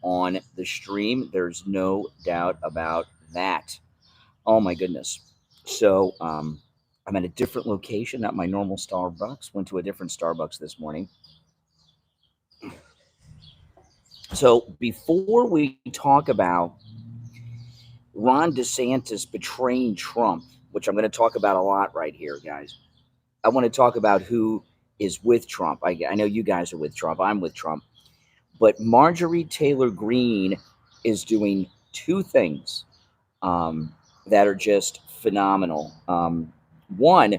on the stream. There's no doubt about that. Oh my goodness. So I'm at a different location, not my normal Starbucks. Went to a different Starbucks this morning. So before we talk about Ron DeSantis betraying Trump, which I'm going to talk about a lot right here, guys, I want to talk about who is with Trump. I know you guys are with Trump. I'm with Trump. But Marjorie Taylor Greene is doing two things that are just phenomenal. One,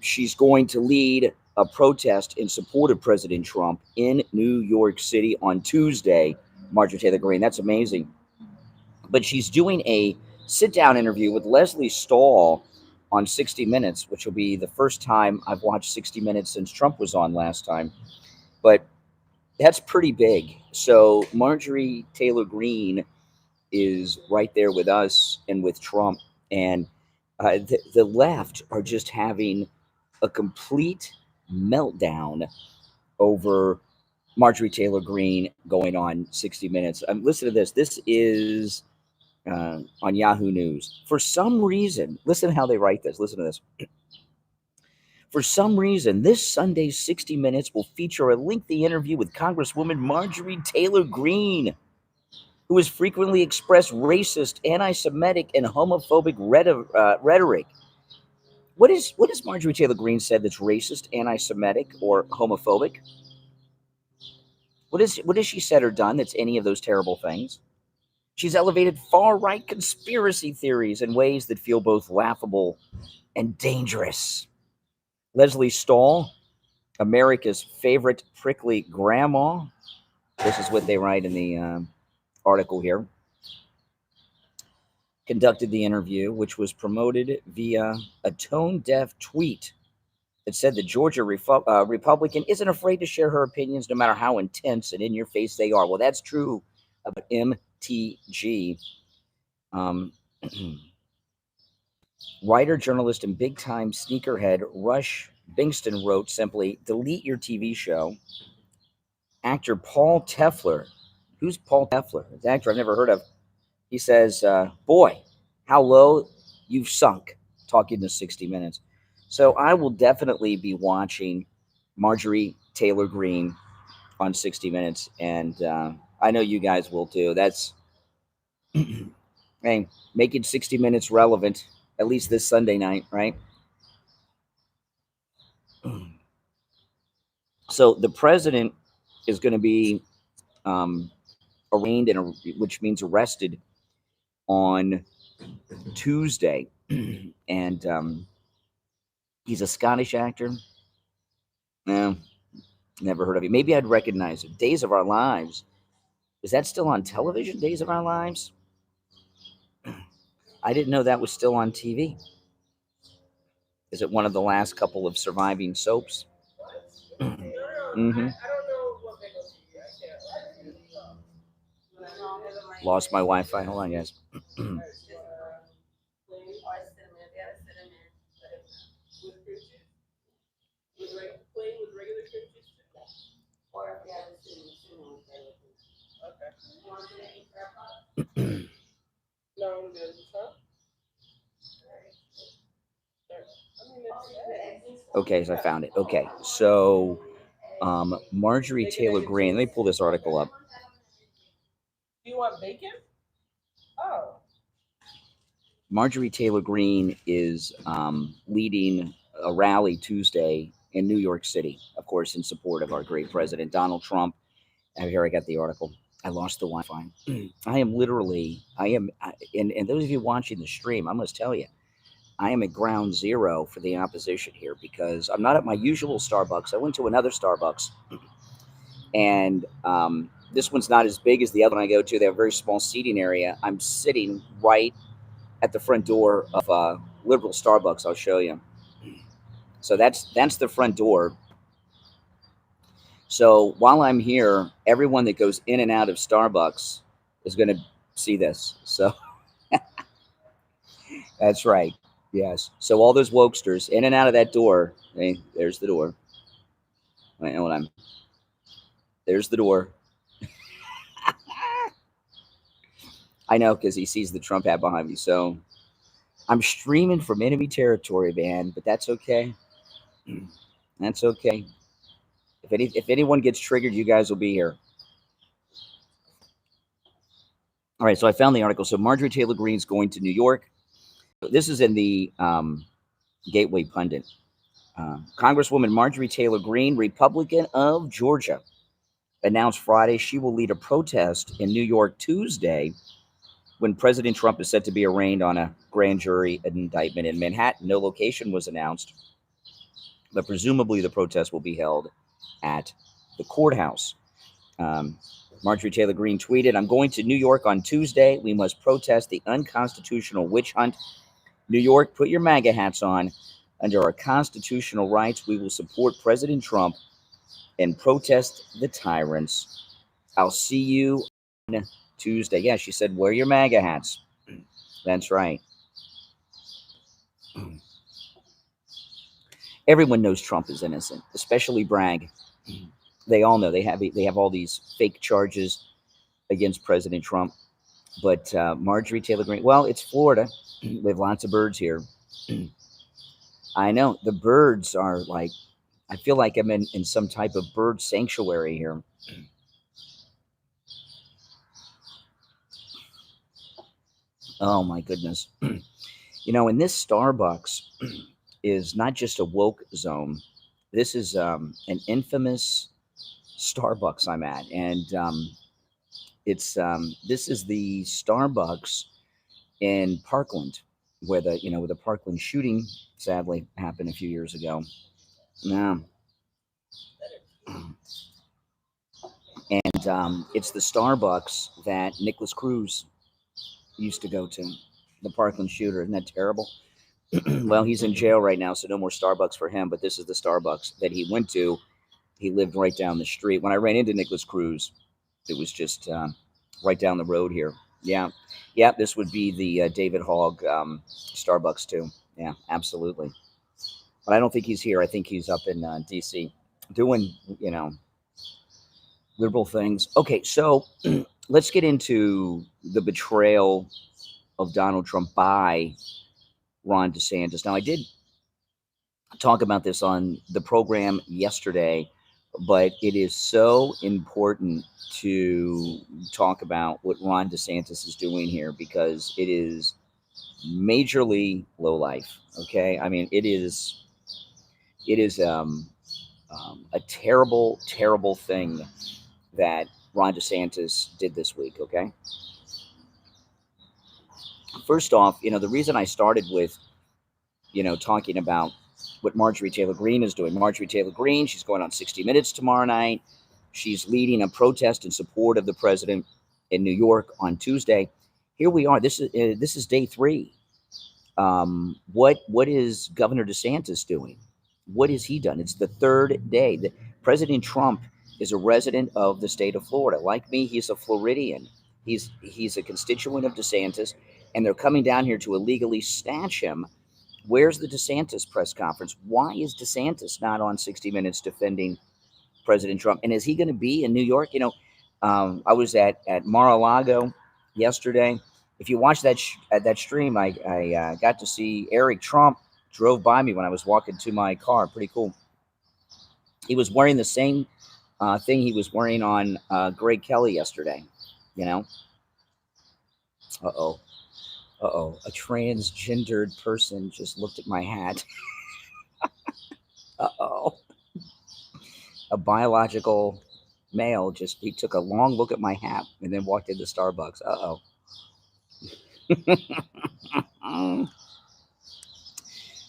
she's going to lead a protest in support of President Trump in New York City on Tuesday. Marjorie Taylor Greene, that's amazing. But she's doing a sit-down interview with Leslie Stahl on 60 Minutes, which will be the first time I've watched 60 Minutes since Trump was on last time. But that's pretty big. So Marjorie Taylor Greene is right there with us and with Trump. And the left are just having a complete meltdown over Marjorie Taylor Greene going on 60 Minutes. Listen to this. This is on Yahoo News. For some reason, listen to how they write this. Listen to this. For some reason, this Sunday's 60 Minutes will feature a lengthy interview with Congresswoman Marjorie Taylor Greene, who has frequently expressed racist, anti-Semitic, and homophobic rhetoric. What is Marjorie Taylor Greene said that's racist, anti-Semitic, or homophobic? What has she said or done that's any of those terrible things? She's elevated far-right conspiracy theories in ways that feel both laughable and dangerous. Leslie Stahl, America's favorite prickly grandma. This is what they write in the article here. Conducted the interview, which was promoted via a tone-deaf tweet that said the Georgia Republican isn't afraid to share her opinions no matter how intense and in your face they are. Well, that's true about MTG. Writer, journalist, and big-time sneakerhead Rush Bingston wrote simply, delete your TV show. Actor Paul Tefler. Who's Paul Tefler? It's an actor I've never heard of. He says, boy, how low you've sunk, talking to 60 Minutes. So I will definitely be watching Marjorie Taylor Greene on 60 Minutes, and I know you guys will too. That's hey, making 60 Minutes relevant, at least this Sunday night, right? So the president is going to be arraigned, which means arrested, on Tuesday. And he's a Scottish actor. No, never heard of him. Maybe I'd recognize him. Days of Our Lives. Is that still on television, Days of Our Lives? I didn't know that was still on TV. Is it one of the last couple of surviving soaps? Mm-hmm. Lost my Wi-Fi. Hold on, guys. Okay, so I found it. Okay, so Marjorie Taylor Greene. Let me pull this article up. Do you want bacon? Oh. Marjorie Taylor Greene is leading a rally Tuesday in New York City, of course, in support of our great president, Donald Trump. And here I got the article. I lost the Wi-Fi. And those of you watching the stream, I must tell you, I am at ground zero for the opposition here because I'm not at my usual Starbucks. I went to another Starbucks, and this one's not as big as the other one I go to. They have a very small seating area. I'm sitting right at the front door of a liberal Starbucks. I'll show you. So that's the front door. So while I'm here, everyone that goes in and out of Starbucks is going to see this. So that's right. Yes. So all those wokesters in and out of that door. Hey, there's the door. Wait, hold on. There's the door. I know, because he sees the Trump hat behind me. So I'm streaming from enemy territory, man, but that's okay. That's okay. If anyone gets triggered, you guys will be here. All right, so I found the article. So Marjorie Taylor Greene's going to New York. This is in the Gateway Pundit. Congresswoman Marjorie Taylor Greene, Republican of Georgia, announced Friday she will lead a protest in New York Tuesday when President Trump is set to be arraigned on a grand jury indictment in Manhattan. No location was announced, but presumably the protest will be held at the courthouse. Marjorie Taylor Greene tweeted, "I'm going to New York on Tuesday. We must protest the unconstitutional witch hunt. New York, put your MAGA hats on. Under our constitutional rights, we will support President Trump and protest the tyrants. I'll see you on Tuesday." Yeah, she said, wear your MAGA hats. That's right. Everyone knows Trump is innocent, especially Bragg. They all know they have all these fake charges against President Trump. But Marjorie Taylor Greene, well, it's Florida. We have lots of birds here. I know the birds are like, I feel like I'm in some type of bird sanctuary here. Oh my goodness. And this Starbucks is not just a woke zone. This is an infamous Starbucks I'm at, and this is the Starbucks in Parkland, where the Parkland shooting sadly happened a few years ago. Yeah. And it's the Starbucks that Nicholas Cruz used to go to, the Parkland shooter. Isn't that terrible? Well, he's in jail right now, so no more Starbucks for him. But this is the Starbucks that he went to. He lived right down the street. When I ran into Nicholas Cruz, it was just right down the road here. Yeah. This would be the David Hogg Starbucks too. Yeah, absolutely. But I don't think he's here. I think he's up in D.C. doing liberal things. Okay, so let's get into the betrayal of Donald Trump by Ron DeSantis. Now, I did talk about this on the program yesterday, but it is so important to talk about what Ron DeSantis is doing here because it is majorly low life. Okay, I mean it is a terrible, terrible thing that Ron DeSantis did this week. Okay, first off, the reason I started with talking about what Marjorie Taylor Greene is doing. Marjorie Taylor Greene, she's going on 60 Minutes tomorrow night. She's leading a protest in support of the president in New York on Tuesday. Here we are. This is day 3. What is Governor DeSantis doing? What has he done? It's the 3rd day. President Trump is a resident of the state of Florida. Like me, he's a Floridian. He's a constituent of DeSantis, and they're coming down here to illegally snatch him. Where's the DeSantis press conference? Why is DeSantis not on 60 Minutes defending President Trump? And is he going to be in New York? I was at Mar-a-Lago yesterday. If you watch that stream, I got to see Eric Trump drove by me when I was walking to my car. Pretty cool. He was wearing the same thing he was wearing on Greg Kelly yesterday. Uh-oh. A transgendered person just looked at my hat. Uh-oh. A biological male he took a long look at my hat and then walked into Starbucks. Uh-oh.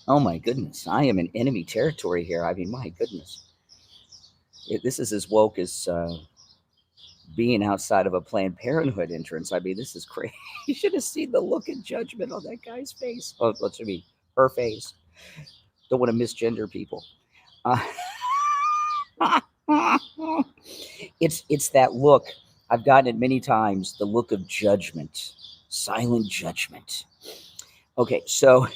Oh my goodness. I am in enemy territory here. I mean, my goodness. This is as woke as being outside of a Planned Parenthood entrance. I mean, this is crazy. You should have seen the look of judgment on that guy's face. Oh, let's see, her face. Don't want to misgender people. It's that look. I've gotten it many times. The look of judgment, silent judgment. Okay, so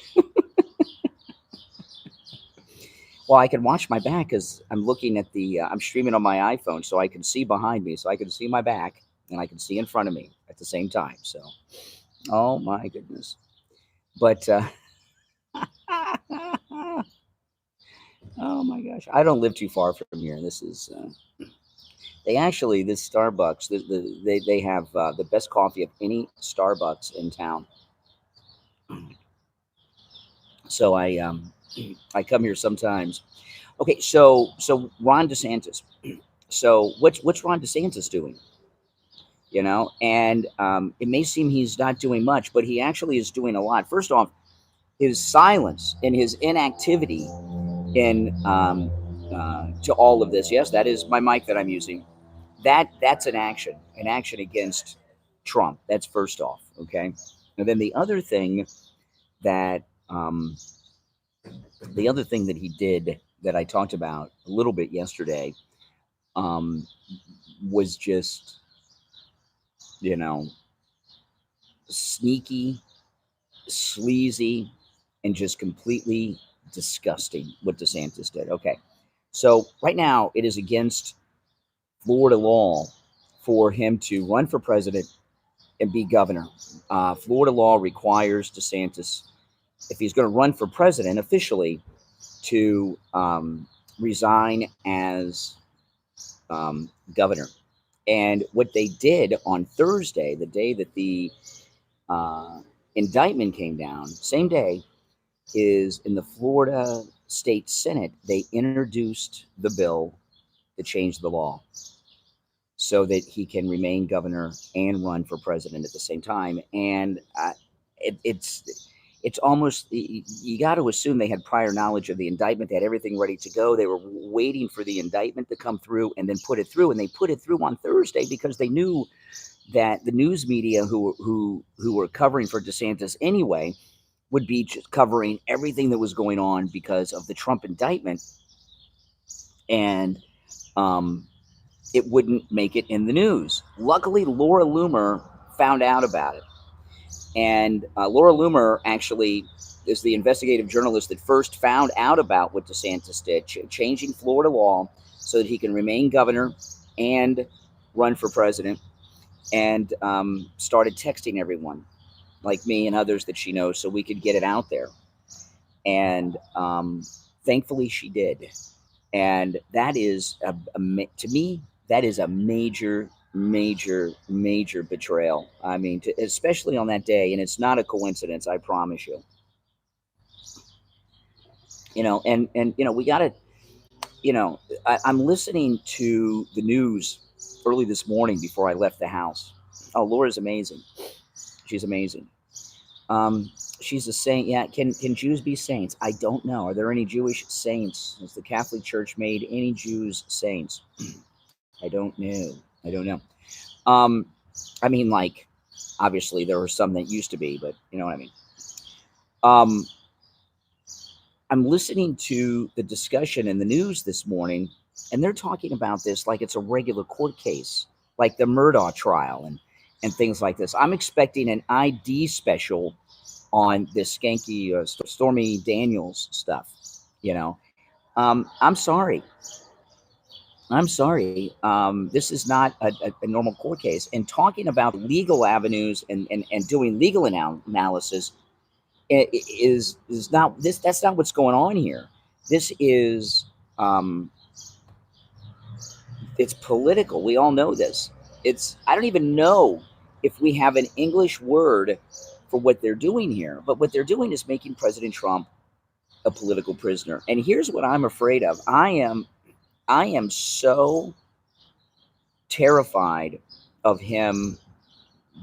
well, I can watch my back because I'm looking at I'm streaming on my iPhone, so I can see behind me, so I can see my back. and I can see in front of me at the same time. So, oh my goodness. But, oh my gosh, I don't live too far from here. This is, they actually, this Starbucks, they have the best coffee of any Starbucks in town. So I come here sometimes. Okay, so Ron DeSantis. So what's Ron DeSantis doing? You know, and it may seem he's not doing much, but he actually is doing a lot. First off, his silence and his inactivity in to all of this. Yes, that is my mic that I'm using. That's an action against Trump. That's first off, okay. And then that um, the other thing that he did that I talked about a little bit yesterday um, was just, you know, sneaky, sleazy, and just completely disgusting what DeSantis did. Okay. So right now it is against Florida law for him to run for president and be governor. Florida law requires DeSantis, if he's going to run for president officially, to resign as governor. And what they did on Thursday, the day that the indictment came down, same day, is in the Florida State Senate, they introduced the bill to change the law so that he can remain governor and run for president at the same time. And it's almost, you got to assume they had prior knowledge of the indictment. They had everything ready to go. They were waiting for the indictment to come through and then put it through. And they put it through on Thursday because they knew that the news media who were covering for DeSantis anyway would be just covering everything that was going on because of the Trump indictment. And it wouldn't make it in the news. Luckily, Laura Loomer found out about it. And Laura Loomer actually is the investigative journalist that first found out about what DeSantis did, changing Florida law so that he can remain governor and run for president, and started texting everyone like me and others that she knows so we could get it out there. And thankfully she did. And that is, to me, that is a major betrayal. I mean, especially on that day. And it's not a coincidence, I promise you. You know, and you know, we got to, you know, I'm listening to the news early this morning before I left the house. Oh, Laura's amazing. She's amazing. She's a saint. Yeah, can Jews be saints? I don't know. Are there any Jewish saints? Has the Catholic Church made any Jews saints? I don't know. I don't know. I mean, like, obviously there were some that used to be, but you know what I mean. I'm listening to the discussion in the news this morning, and they're talking about this like it's a regular court case, like the Murdaugh trial and things like this. I'm expecting an ID special on this skanky Stormy Daniels stuff. You know, I'm sorry. I'm sorry. This is not a normal court case. And talking about legal avenues and doing legal analysis is not this. That's not what's going on here. This is it's political. We all know this. I don't even know if we have an English word for what they're doing here. But what they're doing is making President Trump a political prisoner. And here's what I'm afraid of. I am so terrified of him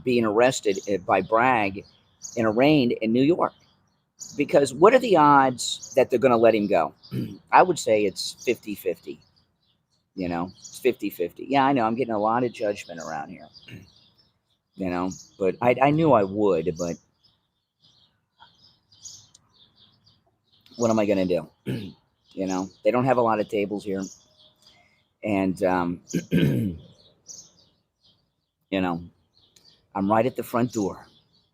being arrested by Bragg and arraigned in New York. Because what are the odds that they're going to let him go? I would say it's 50-50. You know, it's 50-50. Yeah, I know. I'm getting a lot of judgment around here. You know, but I knew I would. But what am I going to do? You know, they don't have a lot of tables here. And, you know, I'm right at the front door.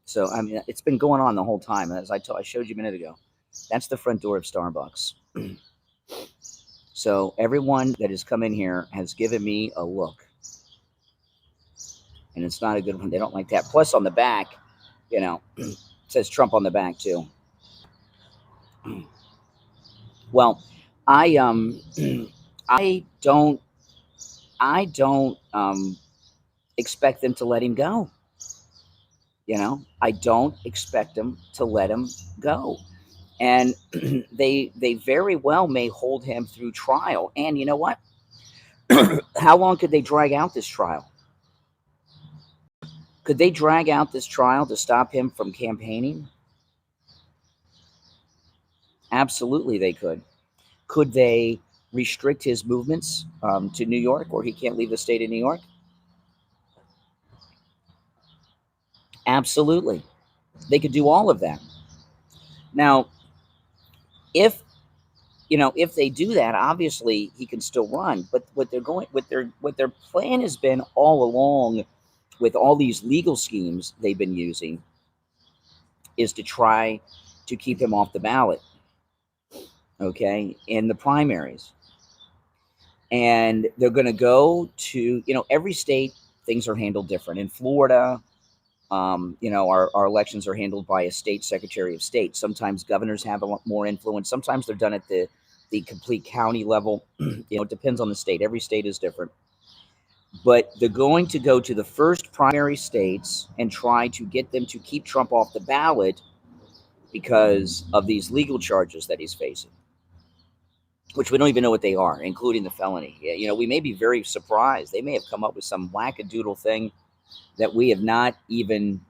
So, I mean, it's been going on the whole time. As I showed you a minute ago, that's the front door of Starbucks. So everyone that has come in here has given me a look. and it's not a good one. They don't like that. Plus, on the back, it says Trump on the back too. Well, I I don't expect them to let him go. I don't expect them to let him go, and they very well may hold him through trial. And you know what? How long could they drag out this trial? Could they drag out this trial to stop him from campaigning? Absolutely, they could. Could they restrict his movements to New York, or he can't leave the state of New York? Absolutely. They could do all of that. Now, if if they do that, obviously he can still run. But what their plan has been all along, with all these legal schemes they've been using, is to try to keep him off the ballot, okay, in the primaries. And they're going to go to, every state, things are handled different. In Florida, our elections are handled by a state secretary of state. Sometimes governors have a lot more influence. Sometimes they're done at the complete county level. It depends on the state. Every state is different. But they're going to go to the first primary states and try to get them to keep Trump off the ballot because of these legal charges that he's facing, which we don't even know what they are, including the felony. We may be very surprised. They may have come up with some wackadoodle thing that we have not even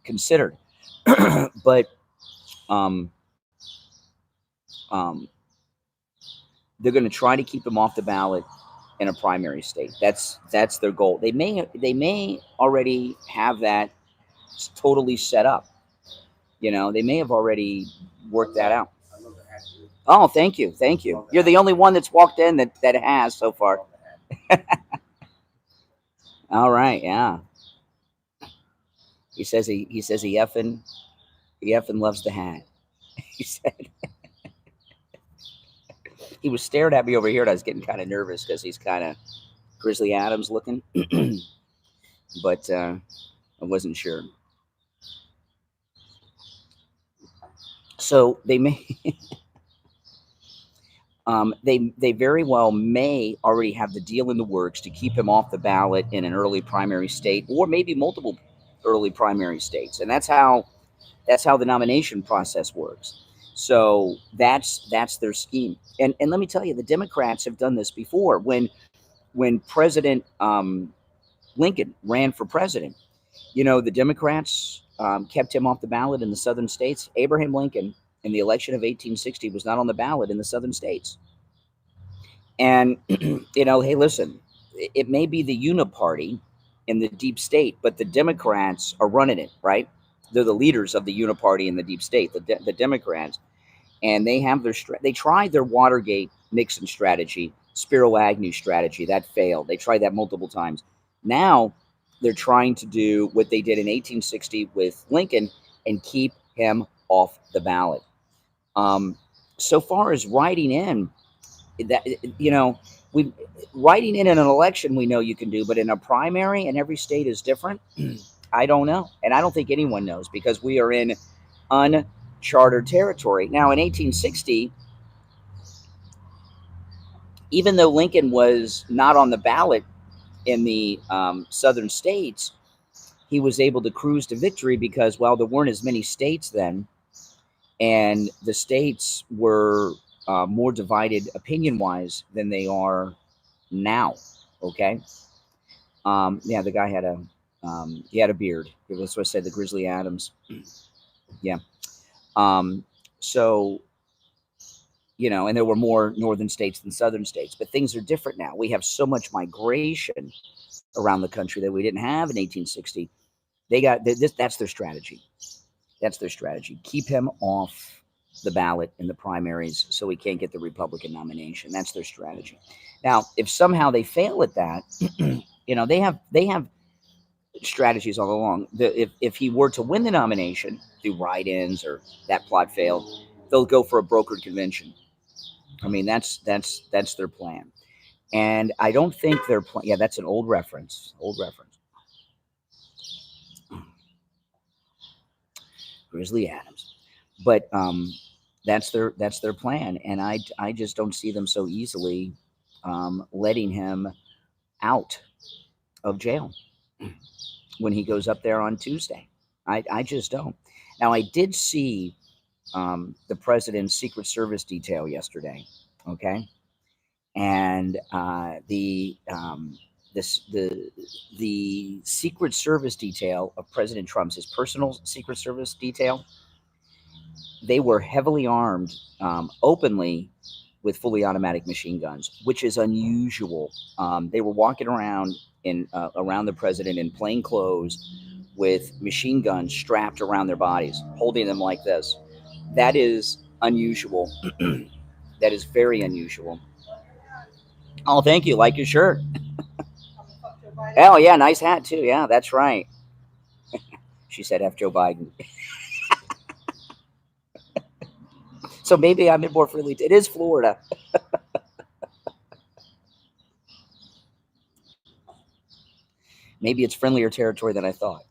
considered. But they're going to try to keep him off the ballot in a primary state. That's their goal. They may already have that totally set up. They may have already worked that out. Oh, thank you. You're the only one that's walked in that has so far. All right, yeah. He says he effing loves the hat. He said. He was staring at me over here, and I was getting kind of nervous because he's kind of Grizzly Adams looking. But I wasn't sure. So they may, they very well may already have the deal in the works to keep him off the ballot in an early primary state, or maybe multiple early primary states, and that's how the nomination process works. So that's their scheme. And let me tell you, the Democrats have done this before. When President Lincoln ran for president, the Democrats kept him off the ballot in the southern states. Abraham Lincoln, in the election of 1860, was not on the ballot in the southern states. And, hey, listen, it may be the uniparty in the deep state, but the Democrats are running it, right? They're the leaders of the uniparty in the deep state, the Democrats. And they have they tried their Watergate Nixon strategy, Spiro Agnew strategy. That failed. They tried that multiple times. Now they're trying to do what they did in 1860 with Lincoln and keep him off the ballot. So far as writing in, that writing in an election, we know you can do, but in a primary, and every state is different. I don't know, and I don't think anyone knows, because we are in uncharted territory now. In 1860, even though Lincoln was not on the ballot in the southern states, he was able to cruise to victory because, well, there weren't as many states then, and the states were more divided opinion-wise than they are now. Okay. Yeah, the guy had a beard. That's what I said, the Grizzly Adams. Yeah. So, and there were more northern states than southern states, but things are different now. We have so much migration around the country that we didn't have in 1860. They got this. That's their strategy. Keep him off the ballot in the primaries so he can't get the Republican nomination. That's their strategy. Now, if somehow they fail at that, they have strategies all along. If he were to win the nomination through write-ins or that plot failed, they'll go for a brokered convention. I mean, that's their plan. And I don't think their plan. Yeah, that's an old reference. Grizzly Adams. But that's their plan, and I just don't see them so easily letting him out of jail when he goes up there on Tuesday. I just don't. Now, I did see the president's Secret Service detail yesterday, okay, and the Secret Service detail of President Trump's, his personal Secret Service detail, they were heavily armed, openly, with fully automatic machine guns, which is unusual. They were walking around around the president in plain clothes with machine guns strapped around their bodies, holding them like this. That is unusual. That is very unusual. Oh, thank you. Like your shirt. Oh, yeah, nice hat too. Yeah, that's right. She said, "F Joe Biden." So maybe I'm in more freely. It is Florida. Maybe it's friendlier territory than I thought.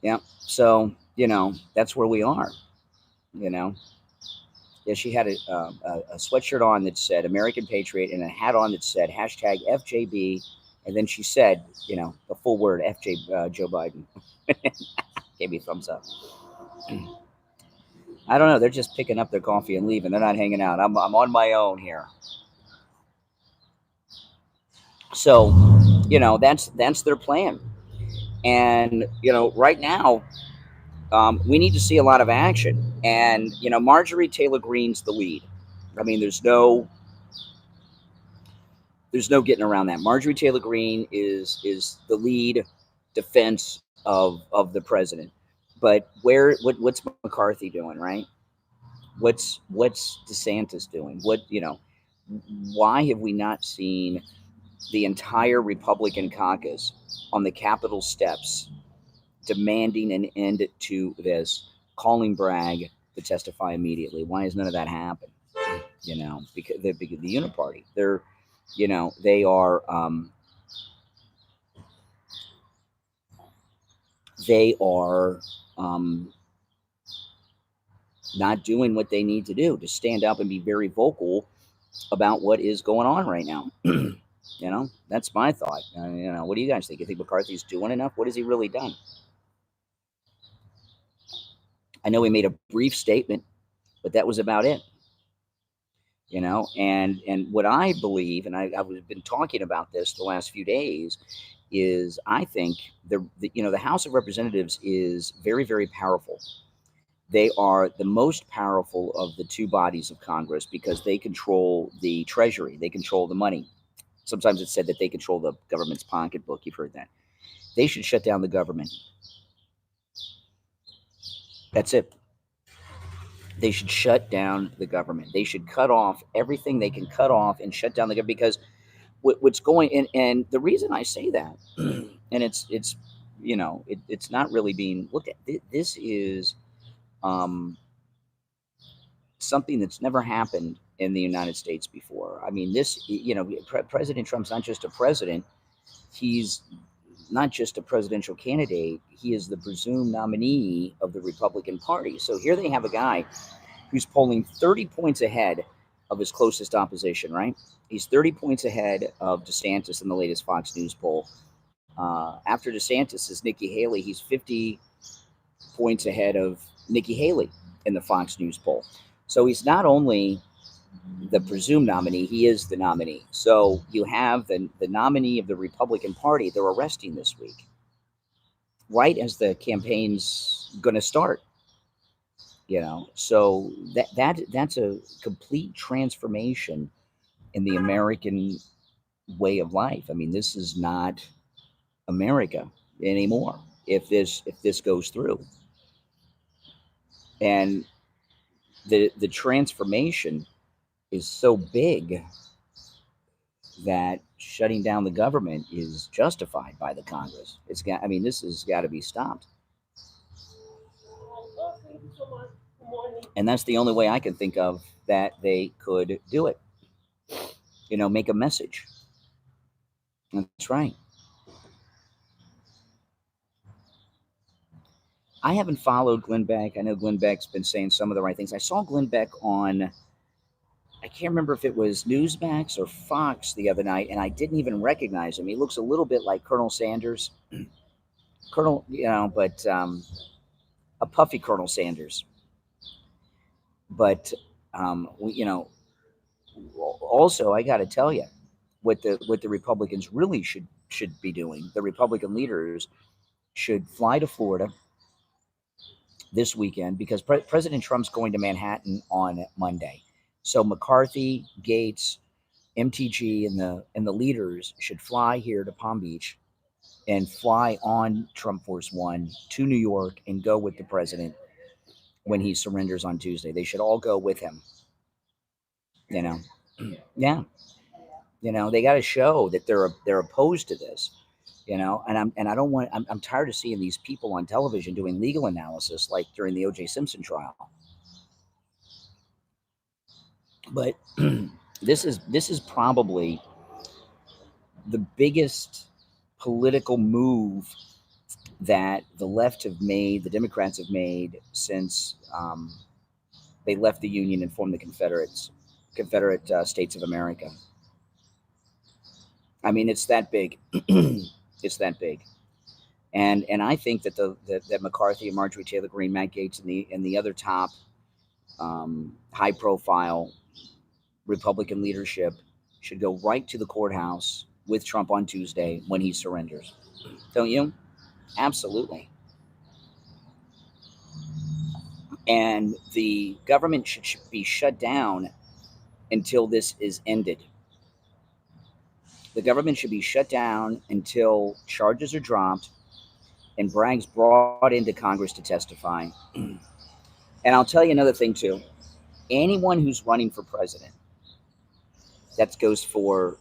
Yeah. So, that's where we are. You know, yeah, she had a sweatshirt on that said American Patriot and a hat on that said hashtag FJB. And then she said, the full word FJ Joe Biden. Gave me a thumbs up. I don't know. They're just picking up their coffee and leaving. They're not hanging out. I'm on my own here. So, that's their plan. And, right now, we need to see a lot of action. And, Marjorie Taylor Greene's the lead. I mean, there's no getting around that. Marjorie Taylor Greene is the lead defense of the president. But what's McCarthy doing, right? What's DeSantis doing? Why have we not seen the entire Republican caucus on the Capitol steps demanding an end to this, calling Bragg to testify immediately? Why has none of that happened? Because the Uniparty, they are not doing what they need to do to stand up and be very vocal about what is going on right now. That's my thought. What do you guys think? You think McCarthy's doing enough? What has he really done? I know he made a brief statement, but that was about it. And what I believe, and I've been talking about this the last few days, is I think the House of Representatives is very, very powerful. They are the most powerful of the two bodies of Congress because they control the Treasury. They control the money. Sometimes it's said that they control the government's pocketbook. You've heard that. They should shut down the government. That's it. They should shut down the government. They should cut off everything they can cut off and shut down the government, because what's going, and the reason I say that, and it's not really being looked at. This is something that's never happened in the United States before. I mean, President Trump's not just a president. He's not just a presidential candidate. He is the presumed nominee of the Republican Party. So here they have a guy who's polling 30 points ahead of his closest opposition, right? He's 30 points ahead of DeSantis in the latest Fox News poll. After DeSantis is Nikki Haley. He's 50 points ahead of Nikki Haley in the Fox News poll. So he's not only the presumed nominee, he is the nominee. So you have the nominee of the Republican Party they're arresting this week, right as the campaign's going to start. So that's a complete transformation in the American way of life. I mean, this is not America anymore if this goes through. And the transformation is so big that shutting down the government is justified by the Congress. This has got to be stopped. And that's the only way I can think of that they could do it. make a message. That's right. I haven't followed Glenn Beck. I know Glenn Beck's been saying some of the right things. I saw Glenn Beck on, I can't remember if it was Newsmax or Fox the other night, and I didn't even recognize him. He looks a little bit like Colonel Sanders. Colonel, but a puffy Colonel Sanders. But, also, I got to tell you, what the Republicans really should be doing. The Republican leaders should fly to Florida this weekend because President Trump's going to Manhattan on Monday. So McCarthy, Gates, MTG, and the leaders should fly here to Palm Beach and fly on Trump Force One to New York and go with the president when he surrenders on Tuesday. They should all go with him. Yeah. They got to show that they're opposed to this. And I don't want. I'm tired of seeing these people on television doing legal analysis like during the O.J. Simpson trial. But this is probably the biggest political move that the left have made, the Democrats have made since they left the Union and formed the Confederate States of America. I mean, it's that big. It's that big. And I think that that McCarthy and Marjorie Taylor Greene, Matt Gaetz, and the other top high profile Republican leadership should go right to the courthouse with Trump on Tuesday when he surrenders. Don't you? Absolutely. And the government should be shut down until this is ended. The government should be shut down until charges are dropped and Bragg's brought into Congress to testify. And I'll tell you another thing, too. Anyone who's running for president, that goes for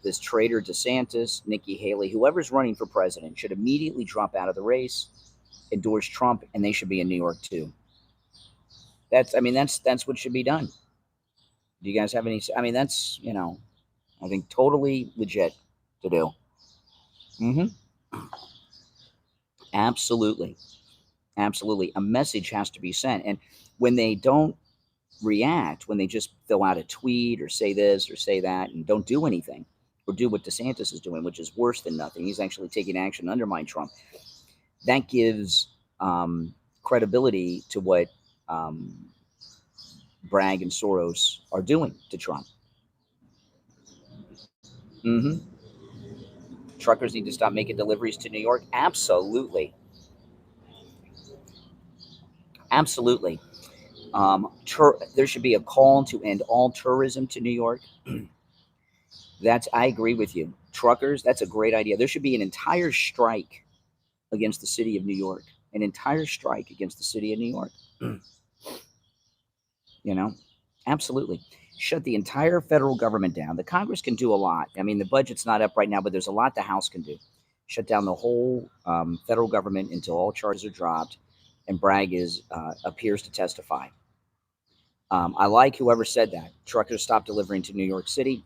this traitor DeSantis, Nikki Haley, whoever's running for president should immediately drop out of the race, endorse Trump, and they should be in New York, too. That's what should be done. Do you guys have any? I mean, that's, I think totally legit to do. Absolutely. Absolutely. A message has to be sent. And when they don't react, when they just fill out a tweet or say this or say that and don't do anything or do what DeSantis is doing, which is worse than nothing, he's actually taking action to undermine Trump, that gives credibility to what Bragg and Soros are doing to Trump. Truckers need to stop making deliveries to New York. Absolutely. Absolutely. There should be a call to end all tourism to New York. I agree with you. Truckers, that's a great idea. There should be an entire strike against the city of New York. An entire strike against the city of New York. Absolutely. Shut the entire federal government down. The Congress can do a lot. I mean, the budget's not up right now, but there's a lot the House can do. Shut down the whole federal government until all charges are dropped and Bragg appears to testify. I like whoever said that. Truckers stop delivering to New York City.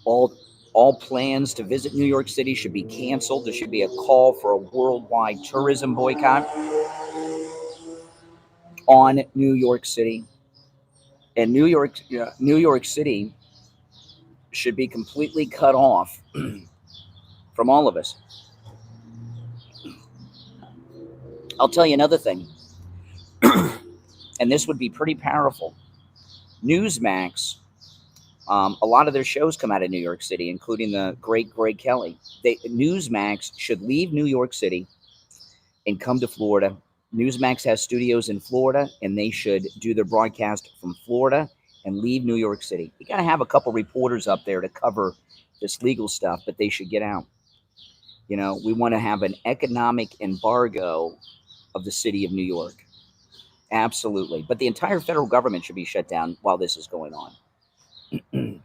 All plans to visit New York City should be canceled. There should be a call for a worldwide tourism boycott on New York City. And New York City should be completely cut off from all of us. I'll tell you another thing, and this would be pretty powerful. Newsmax, a lot of their shows come out of New York City, including the great Greg Kelly. Newsmax should leave New York City and come to Florida. Newsmax has studios in Florida, and they should do their broadcast from Florida and leave New York City. You got to have a couple reporters up there to cover this legal stuff, but they should get out. We want to have an economic embargo of the city of New York. Absolutely. But the entire federal government should be shut down while this is going on.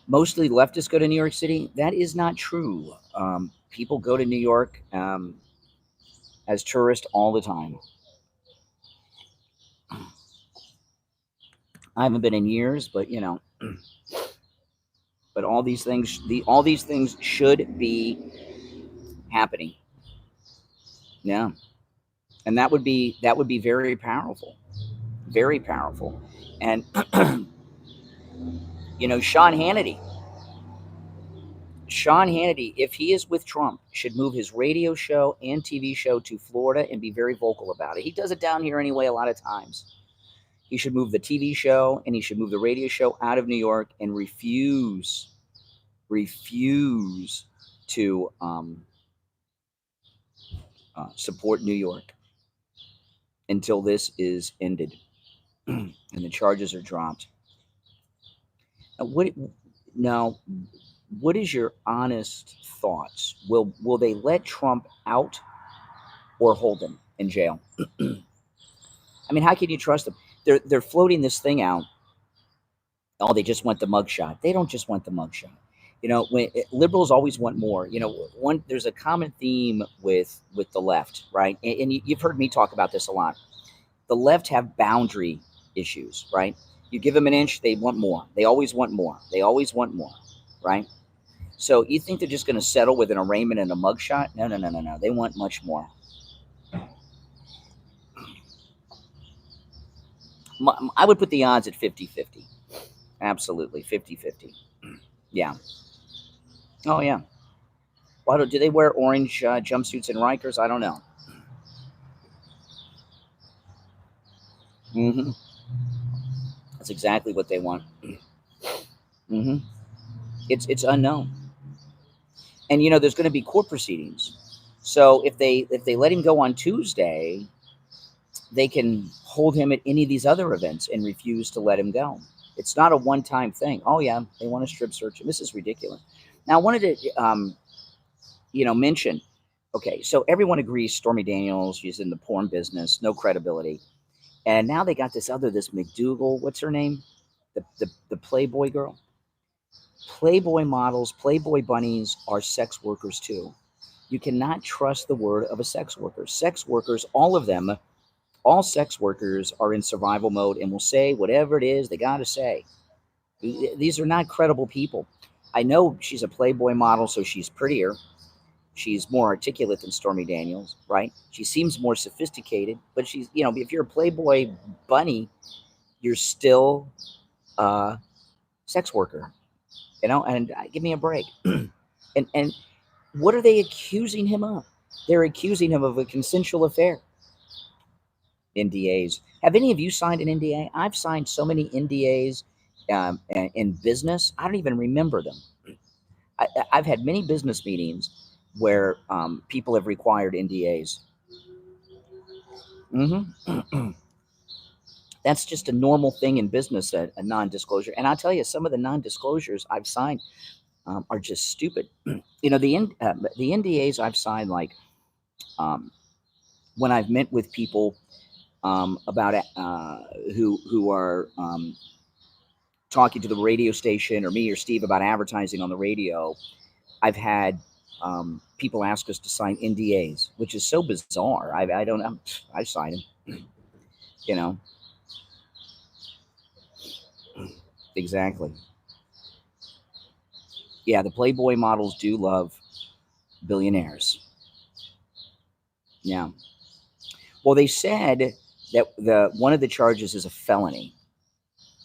Mostly leftists go to New York City. That is not true. People go to New York as tourists all the time. I haven't been in years, but but all these things should be happening. Yeah, and that would be very powerful, very powerful. And Sean Hannity, if he is with Trump, should move his radio show and TV show to Florida and be very vocal about it. He does it down here anyway a lot of times. He should move the TV show and he should move the radio show out of New York and refuse to support New York until this is ended and the charges are dropped. Now, what is your honest thoughts? Will they let Trump out or hold him in jail? I mean, how can you trust them? They're floating this thing out. Oh, they just want the mugshot. They don't just want the mugshot. When liberals always want more. There's a common theme with the left, right? And you've heard me talk about this a lot. The left have boundary issues, right? You give them an inch, they want more. They always want more. They always want more, right? So you think they're just going to settle with an arraignment and a mugshot? No. They want much more. I would put the odds at 50-50. Absolutely, 50-50. Yeah. Oh, yeah. Why do they wear orange jumpsuits in Rikers? I don't know. Mm-hmm. That's exactly what they want. Mm-hmm. It's unknown. And there's going to be court proceedings. So if they let him go on Tuesday, they can hold him at any of these other events and refuse to let him go. It's not a one-time thing. Oh yeah, they want to strip search him. This is ridiculous. Now I wanted to mention. Okay, so everyone agrees Stormy Daniels, she's in the porn business, no credibility. And now they got this McDougal, what's her name? The Playboy girl. Playboy models, Playboy bunnies are sex workers too. You cannot trust the word of a sex worker. Sex workers, all of them, all sex workers are in survival mode and will say whatever it is they got to say. These are not credible people. I know she's a Playboy model, so she's prettier. She's more articulate than Stormy Daniels, right? She seems more sophisticated, but she's, if you're a Playboy bunny, you're still a sex worker, and give me a break. and what are they accusing him of? They're accusing him of a consensual affair. NDAs. Have any of you signed an NDA? I've signed so many NDAs in business. I don't even remember them. I've had many business meetings where people have required NDAs. Mm-hmm. That's just a normal thing in business, a non-disclosure. And I'll tell you, some of the non-disclosures I've signed are just stupid. The NDAs I've signed, like when I've met with people about who are talking to the radio station or me or Steve about advertising on the radio, I've had people ask us to sign NDAs, which is so bizarre. I don't know. I sign them. Exactly. Yeah, the Playboy models do love billionaires. Yeah. Well, they said that one of the charges is a felony,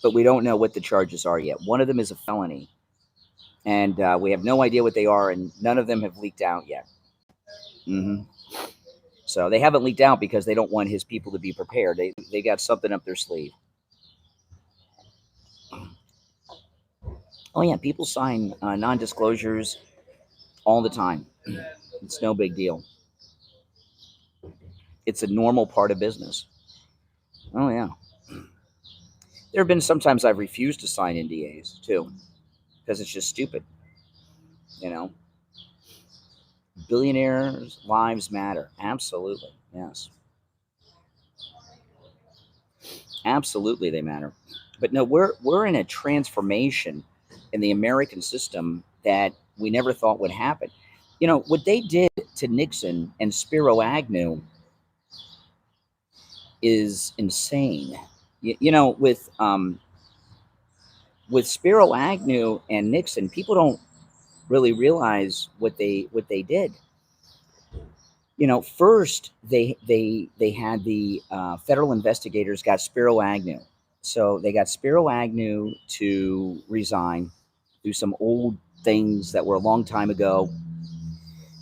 but we don't know what the charges are yet. One of them is a felony, and we have no idea what they are, and none of them have leaked out yet. Mm-hmm. So they haven't leaked out because they don't want his people to be prepared. They got something up their sleeve. Oh yeah, people sign non-disclosures all the time. It's no big deal. It's a normal part of business. Oh yeah. There have been sometimes I've refused to sign NDAs too, because it's just stupid. Billionaires' lives matter. Absolutely, yes. Absolutely, they matter. But no, we're in a transformation in the American system that we never thought would happen. What they did to Nixon and Spiro Agnew is insane. With with Spiro Agnew and Nixon, people don't really realize what they did. You know, first they had the federal investigators got Spiro Agnew. So they got Spiro Agnew to resign, do some old things that were a long time ago,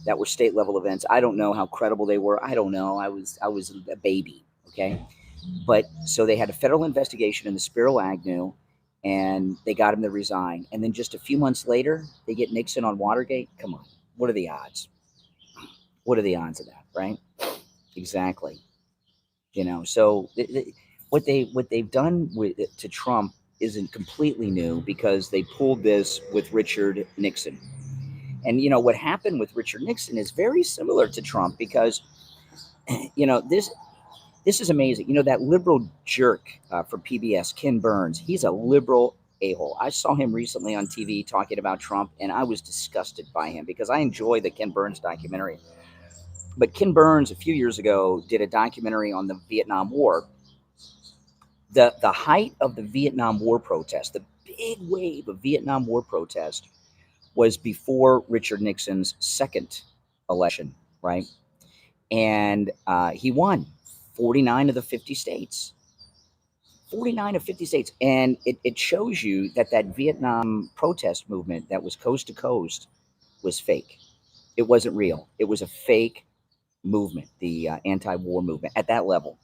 that were state level events. I don't know how credible they were. I don't know. I was a baby. Okay, but so they had a federal investigation into Spiro Agnew, and they got him to resign. And then just a few months later, they get Nixon on Watergate. Come on, what are the odds? What are the odds of that, right? Exactly. You know, so what they've done to Trump isn't completely new, because they pulled this with Richard Nixon. And you know what happened with Richard Nixon is very similar to Trump, because you know this is amazing. You know, that liberal jerk from PBS, Ken Burns, he's a liberal a-hole. I saw him recently on TV talking about Trump, and I was disgusted by him, because I enjoy the Ken Burns documentary. But Ken Burns, a few years ago, did a documentary on the Vietnam War. The height of the Vietnam War protest, the big wave of Vietnam War protest, was before Richard Nixon's second election, right? And he won 49 of the 50 states. 49 of 50 states. And it shows you that that Vietnam protest movement that was coast to coast was fake. It wasn't real. It was a fake movement, the anti-war movement at that level.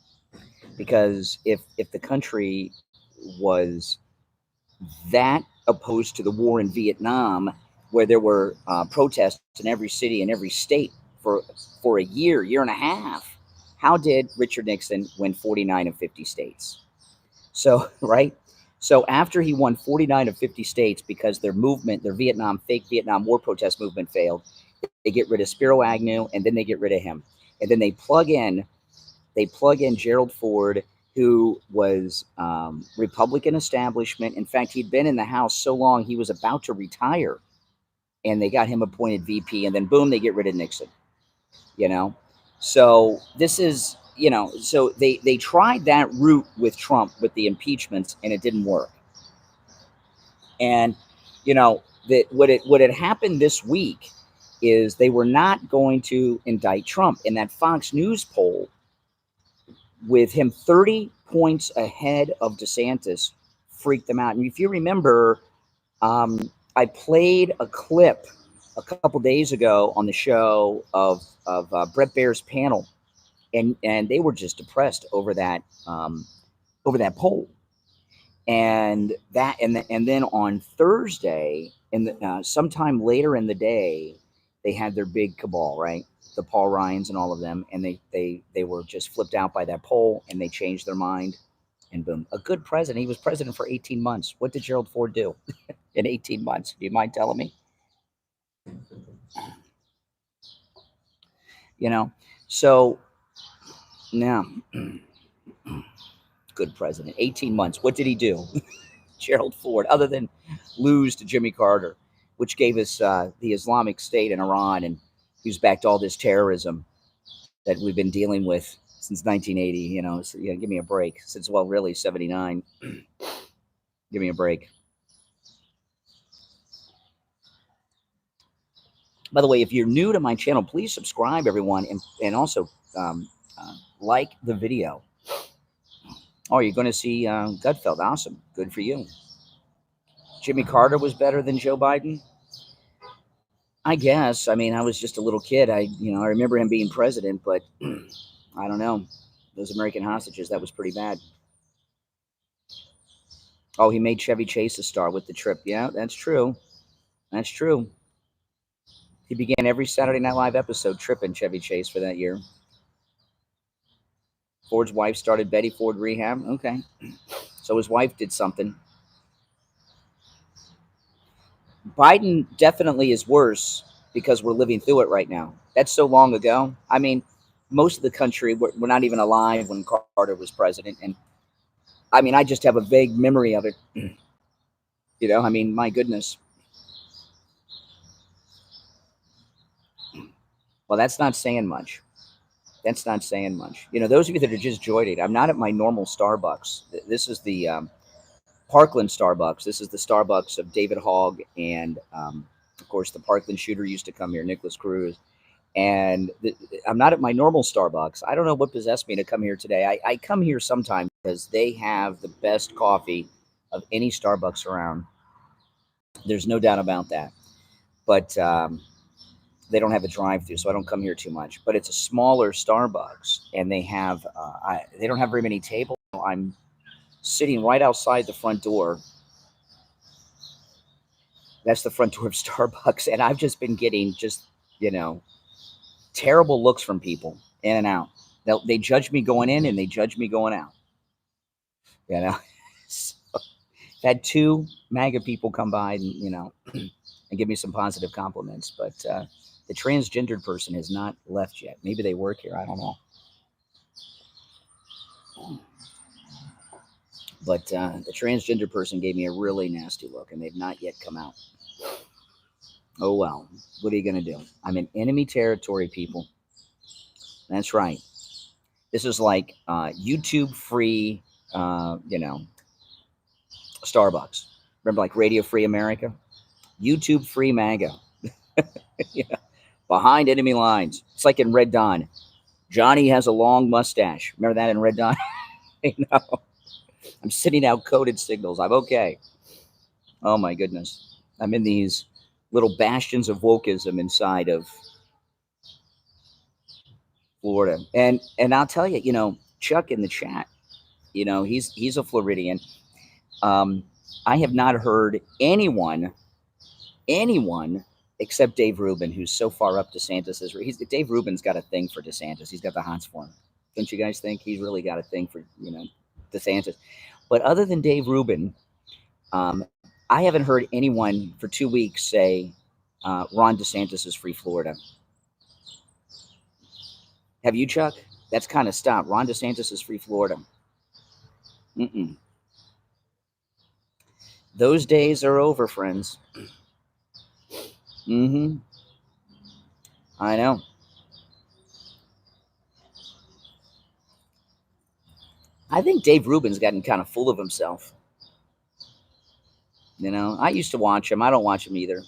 Because if the country was that opposed to the war in Vietnam, where there were protests in every city and every state for a year and a half, how did Richard Nixon win 49 of 50 states? So, right? So after he won 49 of 50 states, because their movement, their fake Vietnam War protest movement failed, they get rid of Spiro Agnew, and then they get rid of him. And then they plug in Gerald Ford, who was Republican establishment. In fact, he'd been in the House so long, he was about to retire. And they got him appointed VP, and then boom, they get rid of Nixon. You know? So this is, you know, so they tried that route with Trump with the impeachments, and it didn't work. And, you know, what had happened this week is they were not going to indict Trump. In that Fox News poll, with him 30 points ahead of DeSantis, freaked them out. And if you remember, I played a clip a couple days ago on the show of Brett Baer's panel, and they were just depressed over that poll. And then on Thursday, sometime later in the day, they had their big cabal, right? The Paul Ryans and all of them, and they were just flipped out by that poll, and they changed their mind, and boom, a good president. He was president for 18 months. What did Gerald Ford do in 18 months? Do you mind telling me? You know, so now, good president, 18 months. What did he do? Gerald Ford, other than lose to Jimmy Carter, which gave us the Islamic State in Iran, and who's backed all this terrorism that we've been dealing with since 1980. You know, so, yeah, give me a break. Since, well, really 79. Give me a break. By the way, if you're new to my channel, please subscribe, everyone, and also like the video. Oh, you're going to see Gutfeld. Awesome. Good for you. Jimmy Carter was better than Joe Biden? I guess. I mean, I was just a little kid. I remember him being president, but I don't know. Those American hostages, that was pretty bad. Oh, he made Chevy Chase a star with the trip. Yeah, that's true. That's true. He began every Saturday Night Live episode tripping Chevy Chase for that year. Ford's wife started Betty Ford Rehab. Okay. So his wife did something. Biden definitely is worse because we're living through it right now. That's so long ago. I mean, most of the country, we're not even alive when Carter was president. And I mean, I just have a vague memory of it. You know, I mean, my goodness. Well, that's not saying much. That's not saying much. You know, those of you that are just joining, I'm not at my normal Starbucks. This is the Parkland Starbucks. This is the Starbucks of David Hogg, and of course, the Parkland shooter used to come here, Nicholas Cruz. And I'm not at my normal Starbucks. I don't know what possessed me to come here today. I come here sometimes because they have the best coffee of any Starbucks around. There's no doubt about that. But they don't have a drive-through, so I don't come here too much. But it's a smaller Starbucks, and they don't have very many tables. I'm sitting right outside the front door. That's the front door of Starbucks, and I've just been getting terrible looks from people in and out. They judge me going in, and they judge me going out. So, I've had 2 MAGA people come by and and give me some positive compliments, but the transgendered person has not left yet. Maybe they work here. I don't know. But the transgender person gave me a really nasty look, and they've not yet come out. Oh, well. What are you going to do? I'm in enemy territory, people. That's right. This is like YouTube-free, Starbucks. Remember, like Radio Free America? YouTube-free MAGA. Yeah. Behind enemy lines. It's like in Red Dawn. Johnny has a long mustache. Remember that in Red Dawn? I know. I'm sending out coded signals. I'm okay. Oh, my goodness. I'm in these little bastions of wokeism inside of Florida. And I'll tell you, Chuck in the chat, he's a Floridian. I have not heard anyone except Dave Rubin, who's so far up DeSantis. Dave Rubin's got a thing for DeSantis. He's got the hots for him. Don't you guys think he's really got a thing for DeSantis? But other than Dave Rubin, I haven't heard anyone for 2 weeks say Ron DeSantis is free Florida. Have you, Chuck? That's kind of stopped. Ron DeSantis is free Florida. Those days are over, friends. I know. I think Dave Rubin's gotten kind of full of himself. I used to watch him. I don't watch him either.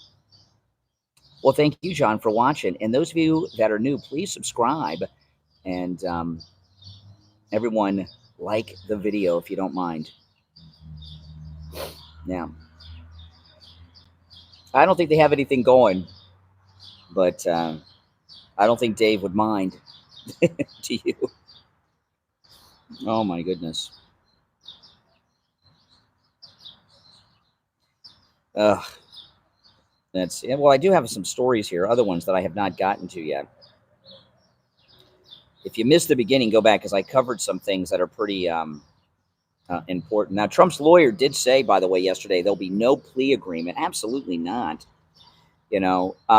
Well, thank you, John, for watching. And those of you that are new, please subscribe. And everyone, like the video if you don't mind. Now, I don't think they have anything going, but I don't think Dave would mind. To you. Oh, my goodness. Ugh. Well, I do have some stories here, other ones that I have not gotten to yet. If you missed the beginning, go back, because I covered some things that are pretty important. Now, Trump's lawyer did say, by the way, yesterday, there'll be no plea agreement. Absolutely not. I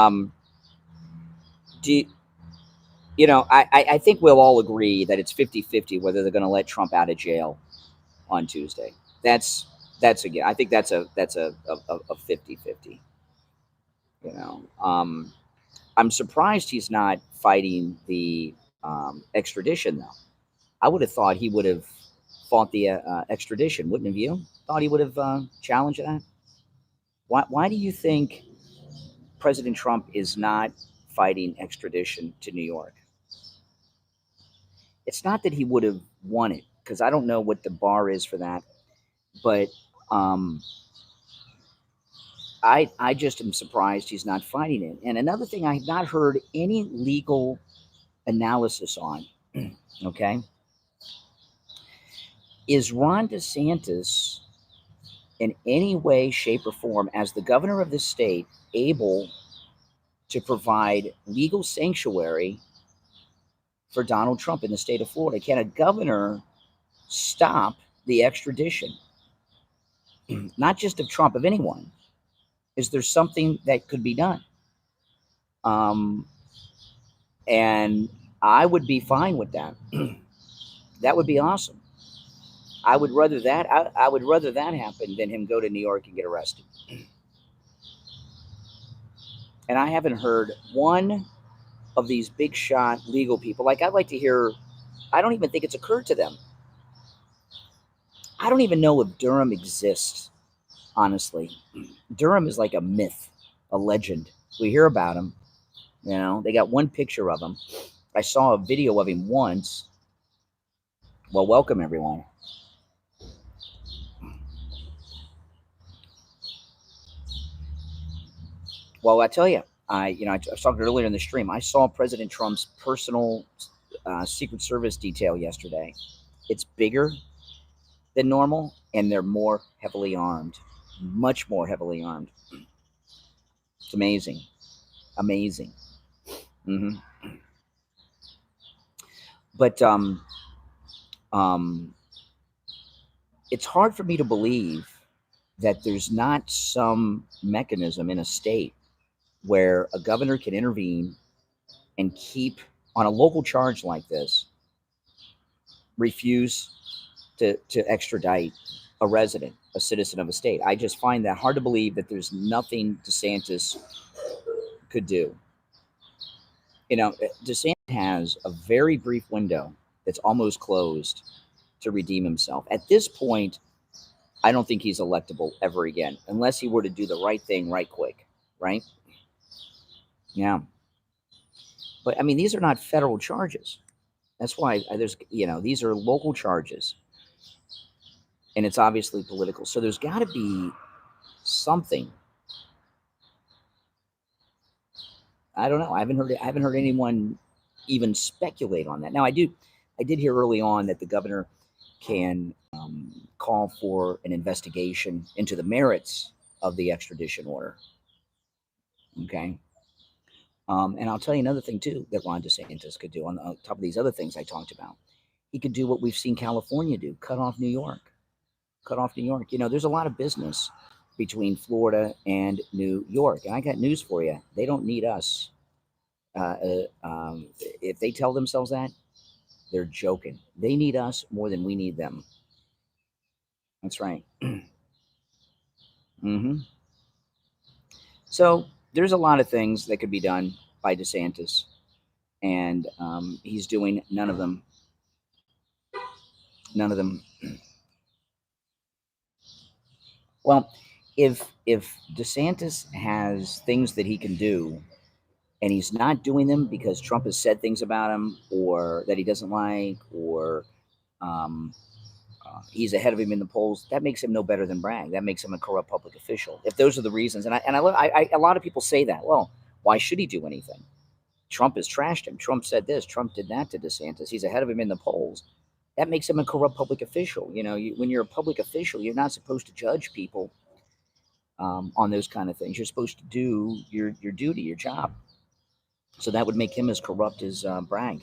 think we'll all agree that it's 50-50 whether they're going to let Trump out of jail on Tuesday. That's again. I think that's a 50-50. I'm surprised he's not fighting the extradition, though. I would have thought he would have fought the extradition, wouldn't have you? Thought he would have challenged that? Why do you think President Trump is not fighting extradition to New York? It's not that he would have won it, because I don't know what the bar is for that, but I just am surprised he's not fighting it. And another thing I have not heard any legal analysis on, okay, is Ron DeSantis in any way, shape, or form, as the governor of the state, able to provide legal sanctuary for Donald Trump in the state of Florida? Can a governor stop the extradition? Not just of Trump, of anyone. Is there something that could be done? And I would be fine with that. That would be awesome. I would rather that happen than him go to New York and get arrested. And I haven't heard one of these big shot legal people. Like, I'd like to hear, I don't even think it's occurred to them. I don't even know if Durham exists, honestly. Durham is like a myth, a legend. We hear about him. They got one picture of him. I saw a video of him once. Well, welcome everyone. Well, I tell you, I was talking earlier in the stream. I saw President Trump's personal Secret Service detail yesterday. It's bigger than normal, and they're more heavily armed, much more heavily armed. It's amazing, amazing. hmm But it's hard for me to believe that there's not some mechanism in a state where a governor can intervene and keep on a local charge like this, refuse to extradite a resident, a citizen of a state. I just find that hard to believe that there's nothing DeSantis could do. DeSantis has a very brief window that's almost closed to redeem himself. At this point, I don't think he's electable ever again, unless he were to do the right thing right quick, right? Yeah. But I mean, these are not federal charges. That's why these are local charges, and it's obviously political. So there's got to be something. I don't know. I haven't heard anyone even speculate on that. Now I did hear early on that the governor can call for an investigation into the merits of the extradition order. Okay. And I'll tell you another thing too that Ron DeSantis could do on top of these other things I talked about. He could do what we've seen California do: cut off New York. Cut off New York. There's a lot of business between Florida and New York, and I got news for you. They don't need us. If they tell themselves that, they're joking. They need us more than we need them. That's right. hmm So there's a lot of things that could be done by DeSantis, and he's doing none of them. None of them. Well, if DeSantis has things that he can do, and he's not doing them because Trump has said things about him, or that he doesn't like, or um, he's ahead of him in the polls, that makes him no better than Bragg. That makes him a corrupt public official. If those are the reasons, and a lot of people say that. Well, why should he do anything? Trump has trashed him. Trump said this. Trump did that to DeSantis. He's ahead of him in the polls. That makes him a corrupt public official. When you're a public official, you're not supposed to judge people on those kind of things. You're supposed to do your duty, your job. So that would make him as corrupt as Bragg.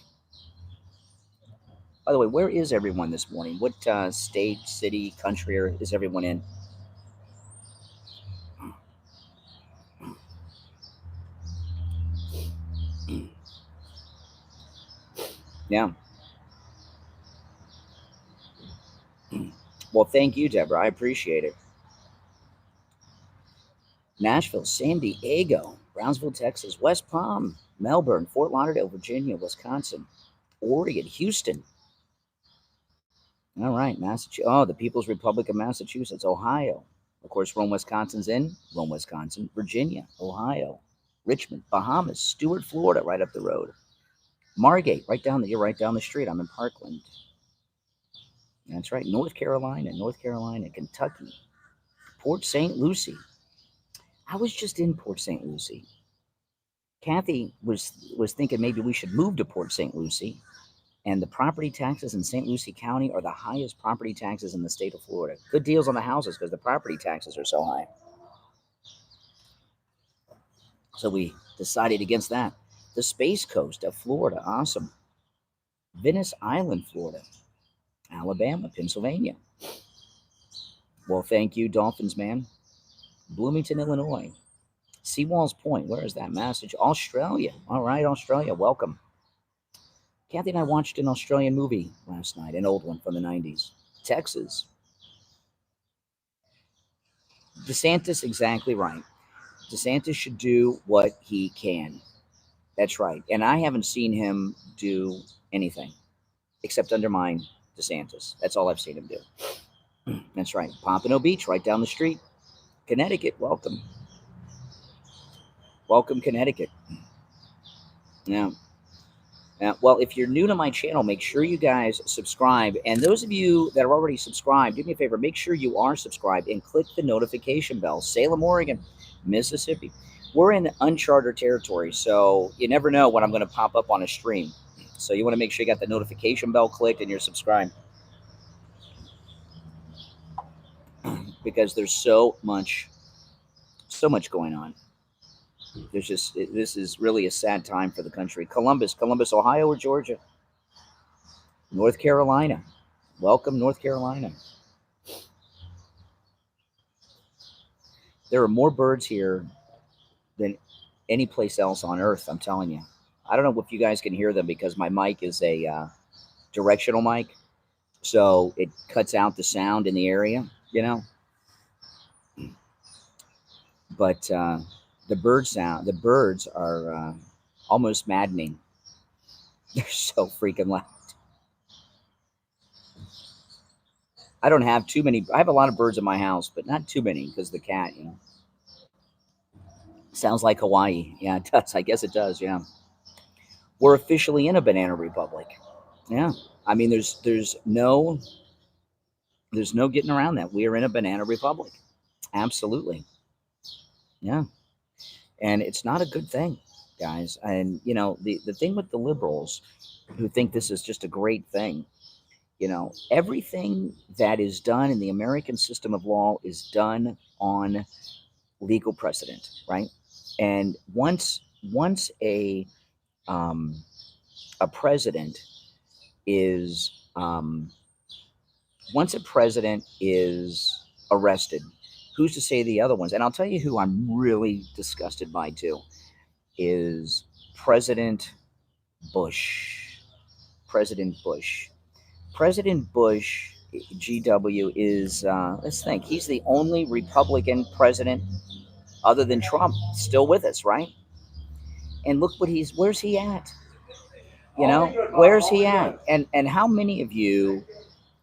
By the way, where is everyone this morning? What state, city, country is everyone in? Yeah. Well, thank you, Deborah. I appreciate it. Nashville, San Diego, Brownsville, Texas, West Palm, Melbourne, Fort Lauderdale, Virginia, Wisconsin, Oregon, Houston. All right, Massachusetts. Oh, the People's Republic of Massachusetts, Ohio. Of course, Rome, Wisconsin's in Rome, Wisconsin, Virginia, Ohio, Richmond, Bahamas, Stewart, Florida, right up the road. Margate, you're right down the street. I'm in Parkland. That's right. North Carolina, Kentucky, Port St. Lucie. I was just in Port St. Lucie. Kathy was thinking maybe we should move to Port St. Lucie, and the property taxes in St. Lucie County are the highest property taxes in the state of Florida. Good deals on the houses because the property taxes are so high. So we decided against that. The Space Coast of Florida, awesome. Venice Island, Florida. Alabama, Pennsylvania. Well, thank you, Dolphins man. Bloomington, Illinois. Seawalls Point, where is that? Australia. All right, Australia, welcome. Kathy and I watched an Australian movie last night, an old one from the 90s. Texas. DeSantis, exactly right. DeSantis should do what he can. That's right. And I haven't seen him do anything except undermine DeSantis. That's all I've seen him do. That's right. Pompano Beach, right down the street. Connecticut, welcome. Welcome, Connecticut. Yeah. Well, if you're new to my channel, make sure you guys subscribe. And those of you that are already subscribed, do me a favor, make sure you are subscribed and click the notification bell. Salem, Oregon, Mississippi. We're in uncharted territory, so you never know when I'm going to pop up on a stream. So you want to make sure you got the notification bell clicked and you're subscribed. Because there's so much going on. This is really a sad time for the country. Columbus, Ohio, or Georgia? North Carolina. Welcome, North Carolina. There are more birds here than any place else on earth, I'm telling you. I don't know if you guys can hear them because my mic is a directional mic, so it cuts out the sound in the area, you know. But the birds are almost maddening. They're so freaking loud. I don't have too many. I have a lot of birds in my house, but not too many because the cat, you know. Sounds like Hawaii. Yeah, it does. I guess it does. Yeah. We're officially in a banana republic. Yeah. I mean, there's no getting around that. We are in a banana republic. Absolutely. Yeah. And it's not a good thing, guys. And you know, the thing with the liberals who think this is just a great thing, you know, everything that is done in the American system of law is done on legal precedent, right? And once a president is once a president is arrested, who's to say the other ones? And I'll tell you who I'm really disgusted by too is President Bush. President Bush. President Bush, GW, is, let's think, he's the only Republican president other than Trump still with us, right? And look what where's he at? You know, where's he at? And how many of you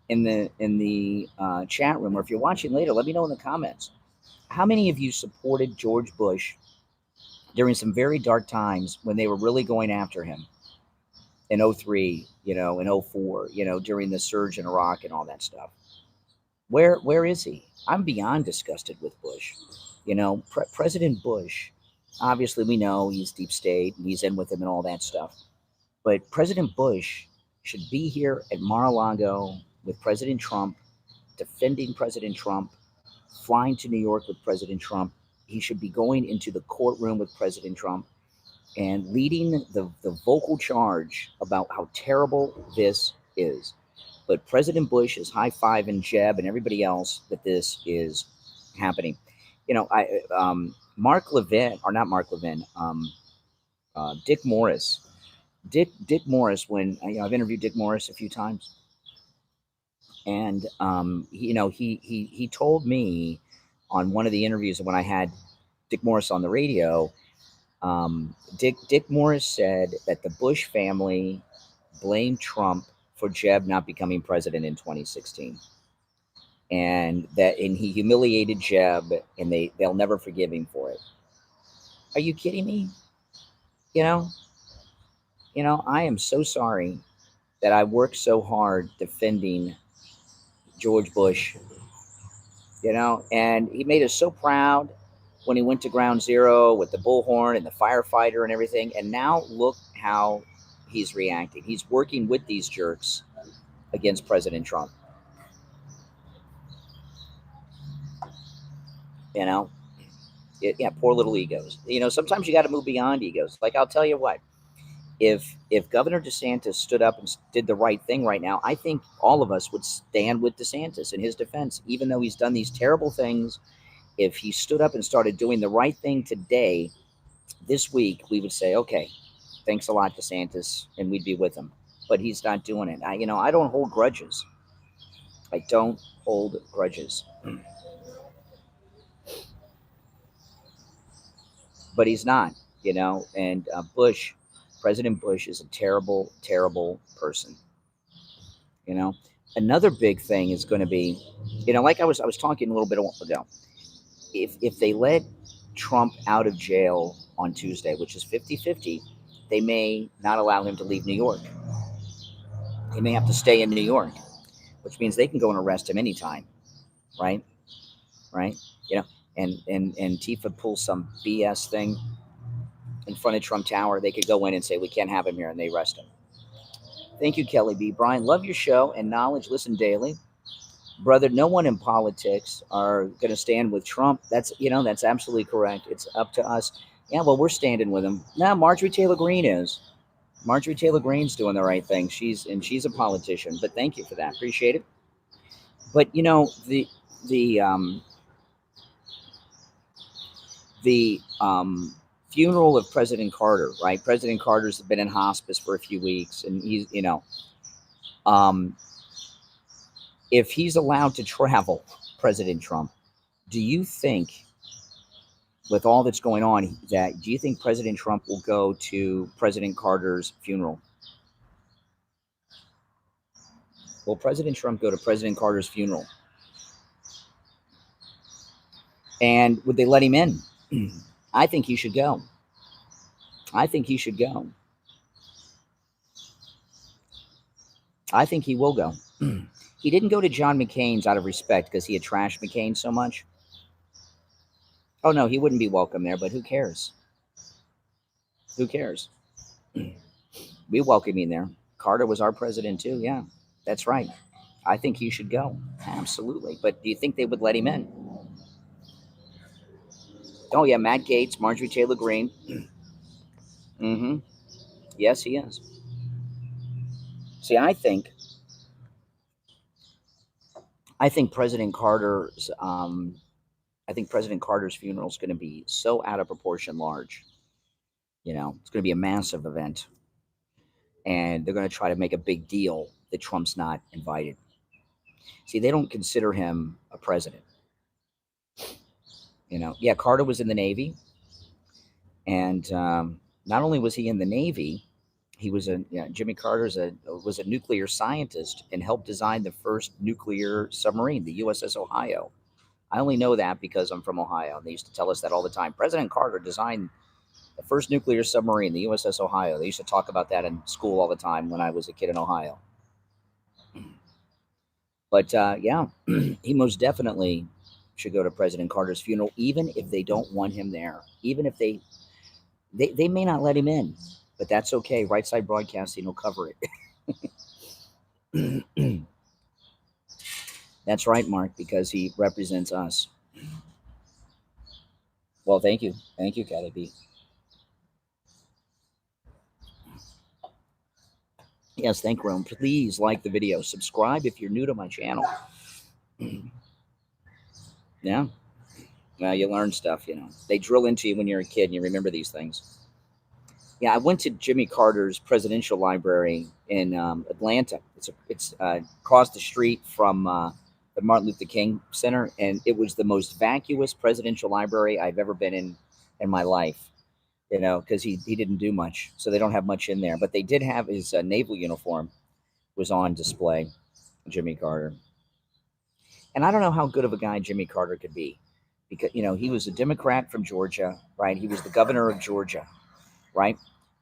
in the chat room, or if you're watching later, let me know in the comments. How many of you supported George Bush during some very dark times when they were really going after him in 03, you know, in 04, you know, during the surge in Iraq and all that stuff? Where is he? I'm beyond disgusted with Bush. You know, President Bush, obviously we know he's deep state and he's in with him and all that stuff. But President Bush should be here at Mar-a-Lago with President Trump, defending President Trump, flying to New York with President Trump. He should be going into the courtroom with President Trump and leading the vocal charge about how terrible this is. But President Bush is high-fiving Jeb and everybody else that this is happening. You know, Mark Levin, or not Mark Levin, Dick Morris. Dick Morris, when you know, I've interviewed Dick Morris a few times, and you know, he told me on one of the interviews when I had Dick Morris on the radio, Dick Morris said that the Bush family blamed Trump for Jeb not becoming president in 2016, and he humiliated Jeb, and they'll never forgive him for it. Are you kidding me? You know, I am so sorry that I worked so hard defending George Bush, you know, and he made us so proud when he went to Ground Zero with the bullhorn and the firefighter and everything. And now look how he's reacting. He's working with these jerks against President Trump. You know, yeah, poor little egos. You know, sometimes you got to move beyond egos. Like, I'll tell you what, if Governor DeSantis stood up and did the right thing right now, I think all of us would stand with DeSantis in his defense, even though he's done these terrible things. If he stood up and started doing the right thing today, this week, we would say, okay, thanks a lot, DeSantis, and we'd be with him. But he's not doing it. You know, I don't hold grudges. I don't hold grudges. But he's not, you know, and President Bush is a terrible, terrible person. You know, Another big thing is going to be, like I was talking a little bit ago. If they let Trump out of jail on Tuesday, which is 50-50, they may not allow him to leave New York. He may have to stay in New York, which means they can go and arrest him anytime, right? Right? And Tifa pulls some BS thing in front of Trump Tower. They could go in and say, we can't have him here, and they arrest him. Thank you, Kelly B. Brian, love your show and knowledge. Listen daily. Brother, no one in politics are going to stand with Trump. That's absolutely correct. It's up to us. Yeah, well, we're standing with him. Now, Marjorie Taylor Greene is. Marjorie Taylor Greene's doing the right thing. She's a politician. But thank you for that. Appreciate it. But the funeral of President Carter, right? President Carter's been in hospice for a few weeks, and he's if he's allowed to travel, President Trump, do you think, with all that's going on, do you think President Trump will go to President Carter's funeral? Will President Trump go to President Carter's funeral? And would they let him in? I think he should go. I think he should go. I think he will go. He didn't go to John McCain's out of respect because he had trashed McCain so much. Oh, no, he wouldn't be welcome there, but who cares? Who cares? We welcome him there. Carter was our president too. Yeah, that's right. I think he should go. Absolutely. But do you think they would let him in? Oh, yeah, Matt Gaetz, Marjorie Taylor Greene. Mm-hmm. Yes, he is. See, I think President Carter's funeral is going to be so out of proportion large. It's going to be a massive event, and they're going to try to make a big deal that Trump's not invited. See, they don't consider him a president. Yeah, Carter was in the Navy, and not only was he in the Navy, he was Jimmy Carter was a nuclear scientist and helped design the first nuclear submarine, the USS Ohio. I only know that because I'm from Ohio, and they used to tell us that all the time. President Carter designed the first nuclear submarine, the USS Ohio. They used to talk about that in school all the time when I was a kid in Ohio. But yeah, he most definitely should go to President Carter's funeral, even if they don't want him there. Even if they may not let him in, but that's okay. Right Side Broadcasting will cover it. That's right, Mark, because he represents us. Well, thank you. Thank you, Kelly B. Yes, thank Rome. Please like the video. Subscribe if you're new to my channel. Yeah. Well, you learn stuff, They drill into you when you're a kid and you remember these things. Yeah, I went to Jimmy Carter's presidential library in Atlanta. It's across the street from the Martin Luther King Center, and it was the most vacuous presidential library I've ever been in my life. Because he didn't do much, so they don't have much in there. But they did have his naval uniform was on display, Jimmy Carter. And I don't know how good of a guy Jimmy Carter could be, because he was a Democrat from Georgia, right? He was the governor of Georgia, right?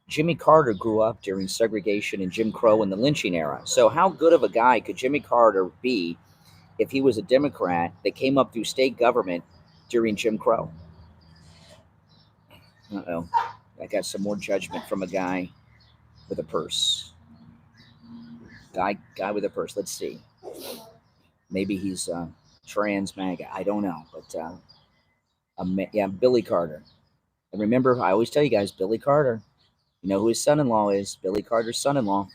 Jimmy Carter grew up during segregation and Jim Crow and the lynching era. So how good of a guy could Jimmy Carter be if he was a Democrat that came up through state government during Jim Crow? Uh-oh. I got some more judgment from a guy with a purse. Guy with a purse. Let's see. Maybe he's trans MAGA. I don't know. But yeah, Billy Carter. And remember, I always tell you guys, Billy Carter. You know who his son-in-law is? Billy Carter's son-in-law.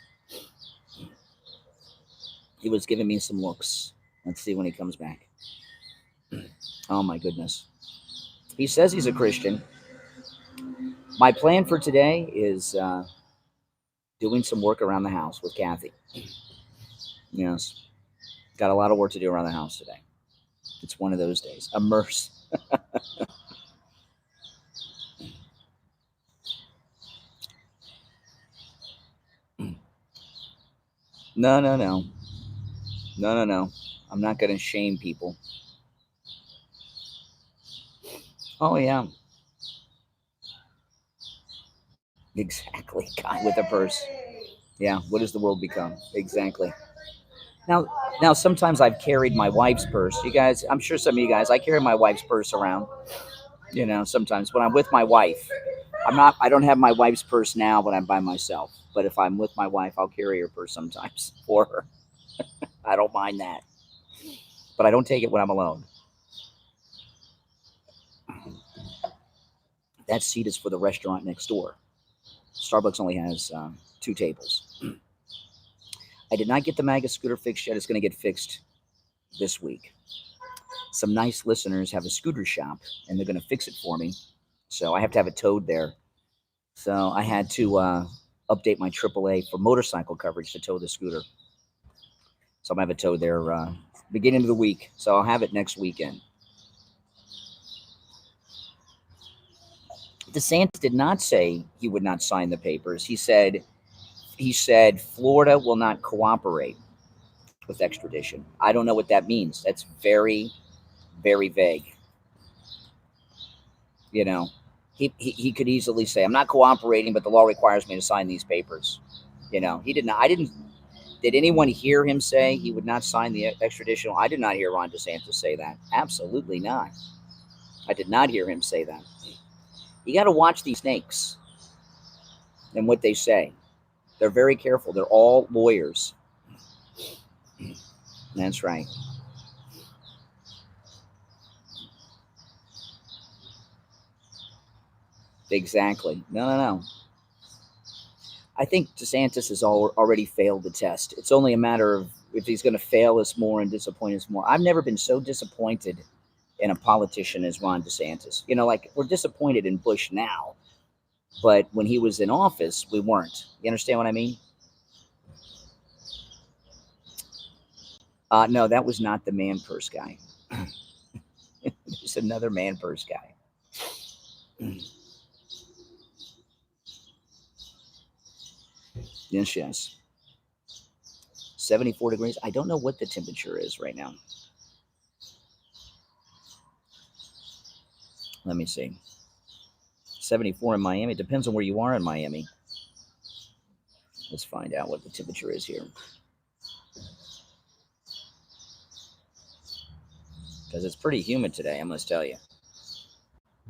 He was giving me some looks. Let's see when he comes back. Oh, my goodness. He says he's a Christian. My plan for today is doing some work around the house with Kathy. Yes. Got a lot of work to do around the house today. It's one of those days. Immerse. No. No. I'm not going to shame people. Oh, yeah. Exactly. Guy with a purse. Yeah. What does the world become? Exactly. Now, now sometimes I've carried my wife's purse. You guys, I'm sure some of you guys, I carry my wife's purse around. Sometimes when I'm with my wife, I don't have my wife's purse now when I'm by myself. But if I'm with my wife, I'll carry her purse sometimes for her. I don't mind that. But I don't take it when I'm alone. That seat is for the restaurant next door. Starbucks only has 2 tables. I did not get the MAGA scooter fixed yet. It's going to get fixed this week. Some nice listeners have a scooter shop, and they're going to fix it for me. So I have to have it towed there. So I had to update my AAA for motorcycle coverage to tow the scooter. So I'm going to have it towed there beginning of the week. So I'll have it next weekend. DeSantis did not say he would not sign the papers. He said Florida will not cooperate with extradition. I don't know what that means. That's very, very vague. He could easily say, I'm not cooperating, but the law requires me to sign these papers. He did not. Did anyone hear him say he would not sign the extradition? I did not hear Ron DeSantis say that. Absolutely not. I did not hear him say that. You got to watch these snakes and what they say. They're very careful. They're all lawyers. That's right. Exactly. No. I think DeSantis has already failed the test. It's only a matter of if he's going to fail us more and disappoint us more. I've never been so disappointed in a politician as Ron DeSantis. Like we're disappointed in Bush now, but when he was in office, we weren't. You understand what I mean? No, that was not the man purse guy. It's another man purse guy. Yes. 74 degrees. I don't know what the temperature is right now. Let me see. 74 in Miami. It depends on where you are in Miami. Let's find out what the temperature is here. Because it's pretty humid today, I must tell you.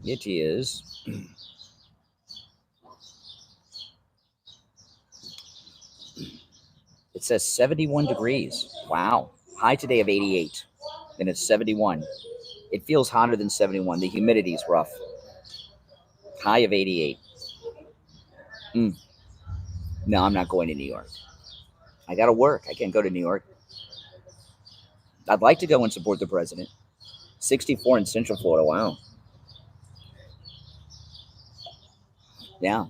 It is. It says 71 degrees. Wow. High today of 88. And it's 71. It feels hotter than 71. The humidity is rough. High of 88. No, I'm not going to New York. I got to work. I can't go to New York. I'd like to go and support the president. 64 in Central Florida. Wow. Yeah.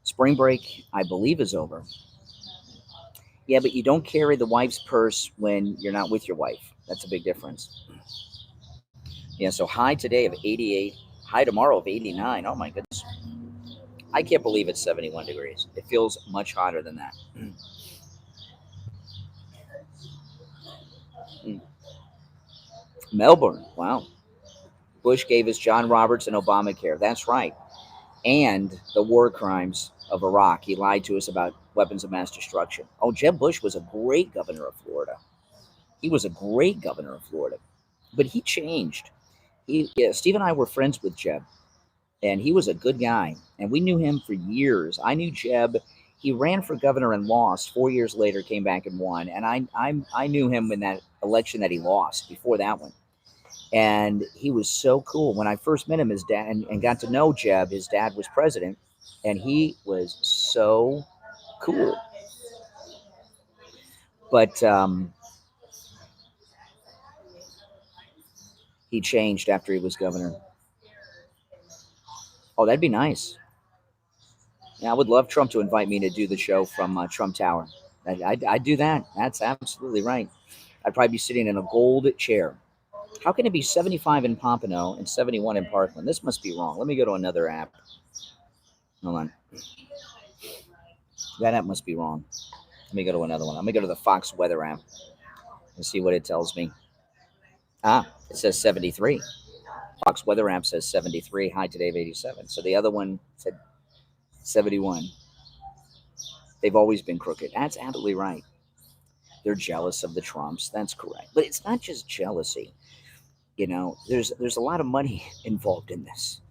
Spring break, I believe, is over. Yeah, but you don't carry the wife's purse when you're not with your wife. That's a big difference. Yeah, so high today of 88, high tomorrow of 89. Oh, my goodness. I can't believe it's 71 degrees. It feels much hotter than that. Melbourne. Wow. Bush gave us John Roberts and Obamacare. That's right. And the war crimes of Iraq. He lied to us about weapons of mass destruction. Oh, Jeb Bush was a great governor of Florida. He was a great governor of Florida. But he changed. Steve and I were friends with Jeb, and he was a good guy. And we knew him for years. I knew Jeb. He ran for governor and lost. 4 years later, came back and won. And I knew him in that election that he lost before that one. And he was so cool. When I first met him, his dad, and got to know Jeb, his dad was president, and he was so cool. But he changed after he was governor. Oh, that'd be nice. Yeah, I would love Trump to invite me to do the show from Trump Tower. I'd do that. That's absolutely right. I'd probably be sitting in a gold chair. How can it be 75 in Pompano and 71 in Parkland? This must be wrong. Let me go to another app. Hold on. That app must be wrong. Let me go to another one. Let me go to the Fox Weather app. Let's see what it tells me. It says 73. Fox Weather app says 73. High today of 87. So the other one said 71. They've always been crooked. That's absolutely right. They're jealous of the Trumps. That's correct. But it's not just jealousy. There's a lot of money involved in this.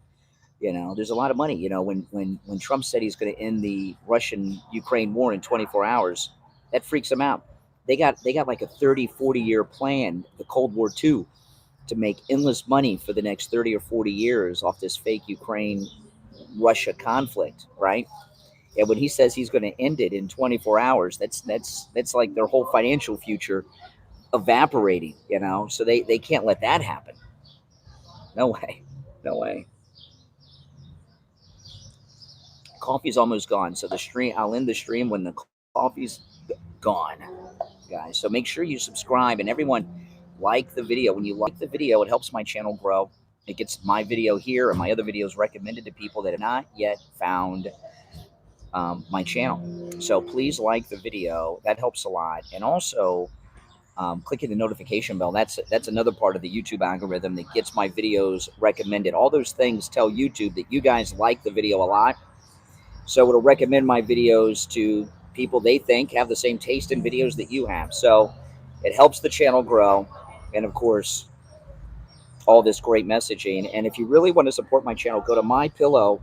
There's a lot of money. When Trump said he's going to end the Russian-Ukraine war in 24 hours, that freaks them out. They got like a 30, 40-year plan, the Cold War II, to make endless money for the next 30 or 40 years off this fake Ukraine-Russia conflict, right? And when he says he's going to end it in 24 hours, that's like their whole financial future evaporating, so they can't let that happen. No way. No way. Coffee's almost gone, so I'll end the stream when the coffee's gone, guys. So make sure you subscribe, and everyone like the video. When you like the video, it helps my channel grow. It gets my video here and my other videos recommended to people that have not yet found my channel. So please like the video. That helps a lot. And also clicking the notification bell. That's another part of the YouTube algorithm that gets my videos recommended. All those things tell YouTube that you guys like the video a lot. So it'll recommend my videos to people they think have the same taste in videos that you have. So it helps the channel grow. And of course, all this great messaging. And if you really want to support my channel, go to mypillow.com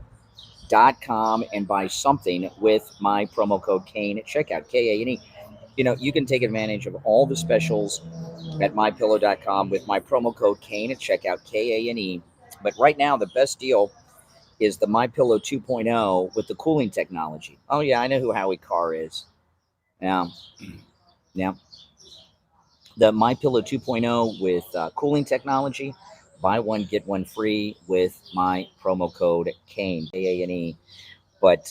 and buy something with my promo code Kane at checkout, Kane. You can take advantage of all the specials at mypillow.com with my promo code Kane at checkout, Kane. But right now, the best deal is the MyPillow 2.0 with the cooling technology. Oh, yeah, I know who Howie Carr is. Yeah. The MyPillow 2.0 with cooling technology. Buy one, get one free with my promo code Kane, Kane. But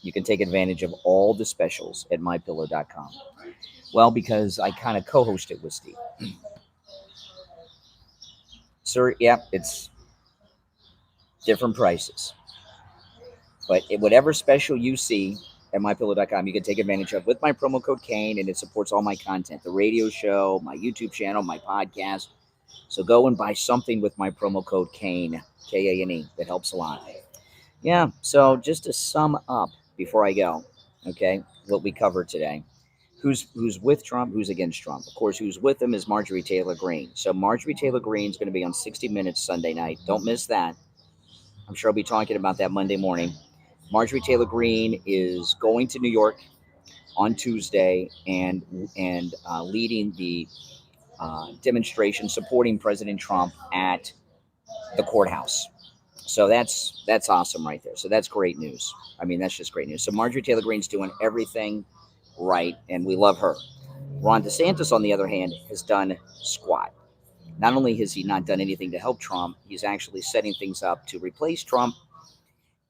you can take advantage of all the specials at mypillow.com. Well, because I kind of co-host it with Steve. Sir, yeah, it's different prices. But whatever special you see at mypillow.com, you can take advantage of with my promo code Kane, and it supports all my content, the radio show, my YouTube channel, my podcast. So go and buy something with my promo code Kane, Kane. That helps a lot. Yeah, so just to sum up before I go, okay, what we covered today. Who's with Trump, who's against Trump. Of course, who's with him is Marjorie Taylor Greene. So Marjorie Taylor Greene is going to be on 60 Minutes Sunday night. Don't miss that. I'm sure I'll be talking about that Monday morning. Marjorie Taylor Greene is going to New York on Tuesday and leading the demonstration supporting President Trump at the courthouse. So that's awesome right there. So that's great news. I mean, that's just great news. So Marjorie Taylor Greene's doing everything right, and we love her. Ron DeSantis, on the other hand, has done squat. Not only has he not done anything to help Trump, he's actually setting things up to replace Trump.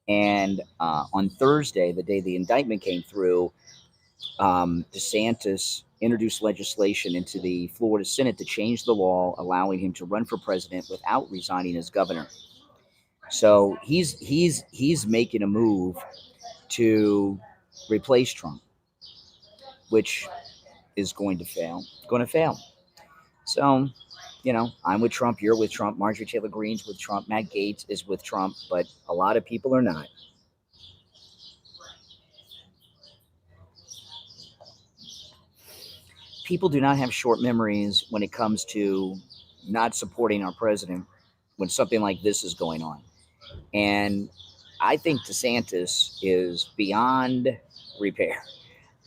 And on Thursday, the day the indictment came through, DeSantis introduced legislation into the Florida Senate to change the law, allowing him to run for president without resigning as governor. So he's making a move to replace Trump, which is going to fail. So, I'm with Trump, you're with Trump, Marjorie Taylor Greene's with Trump, Matt Gaetz is with Trump, but a lot of people are not. People do not have short memories when it comes to not supporting our president when something like this is going on. And I think DeSantis is beyond repair.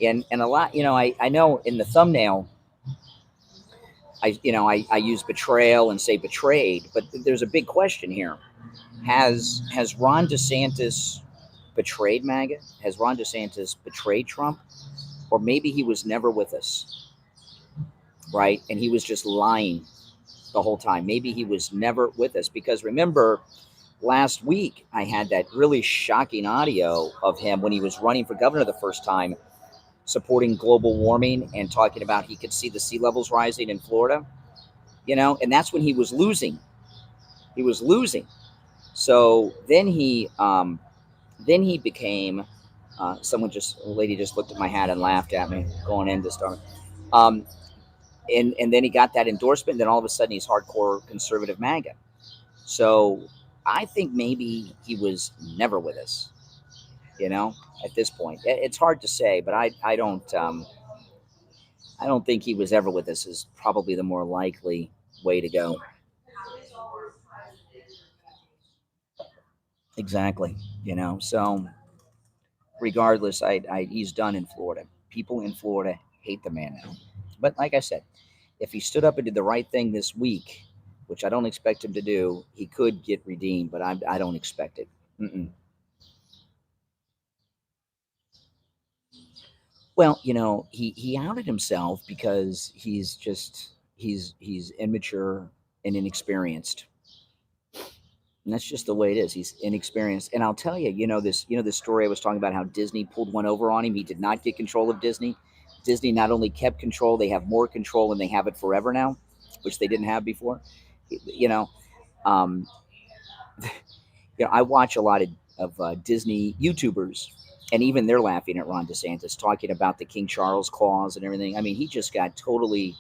And a lot, I know in the thumbnail, I use betrayal and say betrayed, but there's a big question here. Has Ron DeSantis betrayed MAGA? Has Ron DeSantis betrayed Trump? Or maybe he was never with us, right? And he was just lying the whole time. Maybe he was never with us, because remember, last week I had that really shocking audio of him when he was running for governor the first time, supporting global warming and talking about he could see the sea levels rising in Florida, and that's when he was losing. So then he became, a lady just looked at my hat and laughed at me going into Stormy. Um, and then he got that endorsement. And then all of a sudden, he's hardcore conservative MAGA. So I think maybe he was never with us. At this point, it's hard to say, but I don't think he was ever with us. Is probably the more likely way to go. Exactly. So regardless, he's done in Florida. People in Florida hate the man now. But like I said, if he stood up and did the right thing this week, which I don't expect him to do, he could get redeemed. But I don't expect it. Mm-mm. Well, he outed himself because he's immature and inexperienced. And that's just the way it is. He's inexperienced. And I'll tell you, this story I was talking about how Disney pulled one over on him. He did not get control of Disney. Disney not only kept control, they have more control and they have it forever now, which they didn't have before. You know, um, I watch a lot of Disney YouTubers, and even they're laughing at Ron DeSantis talking about the King Charles clause and everything. I mean, he just got totally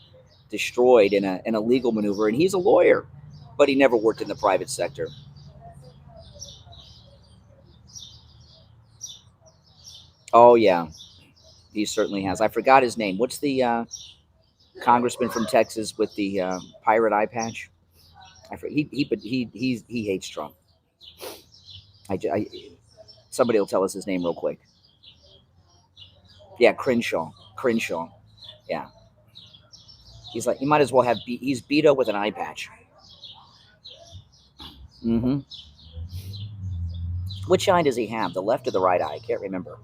destroyed in a legal maneuver, and he's a lawyer, but he never worked in the private sector. Oh yeah, he certainly has. I forgot his name. What's the congressman from Texas with the pirate eye patch? He hates Trump. I somebody will tell us his name real quick. Yeah, Crenshaw. Crenshaw. Yeah, he's like, you might as well have. He's Beto with an eye patch. Mm-hmm. Which eye does he have? The left or the right eye? I can't remember.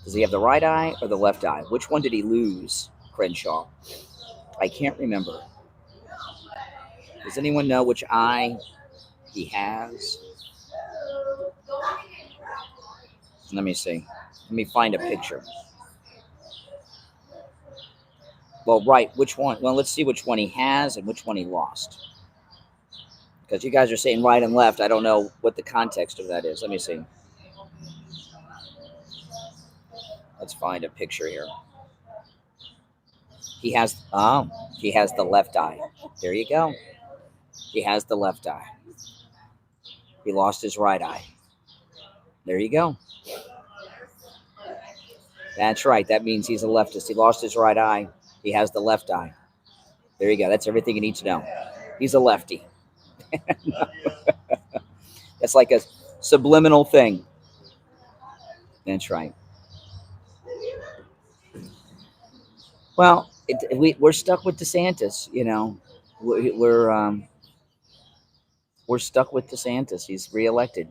Does he have the right eye or the left eye? Which one did he lose, Crenshaw? I can't remember. Does anyone know which eye he has? Let me see. Let me find a picture. Well, right. Which one? Well, let's see which one he has and which one he lost. Because you guys are saying right and left. I don't know what the context of that is. Let me see. Let's find a picture here. He has the left eye. There you go. He has the left eye. He lost his right eye. There you go. That's right. That means he's a leftist. He lost his right eye. He has the left eye. There you go. That's everything you need to know. He's a lefty. That's like a subliminal thing. That's right. Well, we're stuck with DeSantis. We're stuck with DeSantis. He's reelected.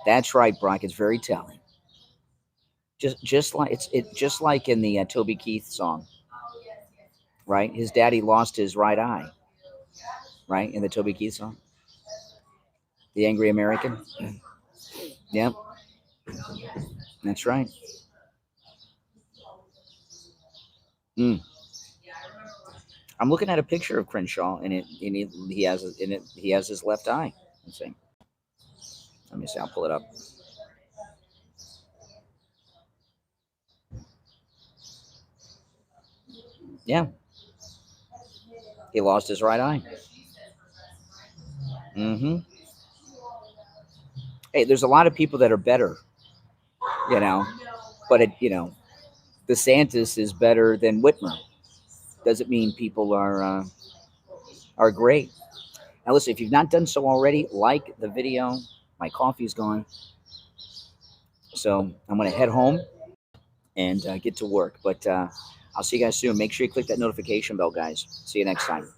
That's right, Brock. It's very telling. Just like just like in the Toby Keith song, right? His daddy lost his right eye, right? In the Toby Keith song, the Angry American. Yep, that's right. Mm. I'm looking at a picture of Crenshaw, and he has in it he has his left eye. Let's see. Let me see. I'll pull it up. Yeah, he lost his right eye. Mm-hmm. Hey, there's a lot of people that are better, you know, but DeSantis is better than Whitmer. Doesn't mean people are great. Now, listen, if you've not done so already, like the video. My coffee's gone, so I'm going to head home and get to work. But I'll see you guys soon. Make sure you click that notification bell, guys. See you next time.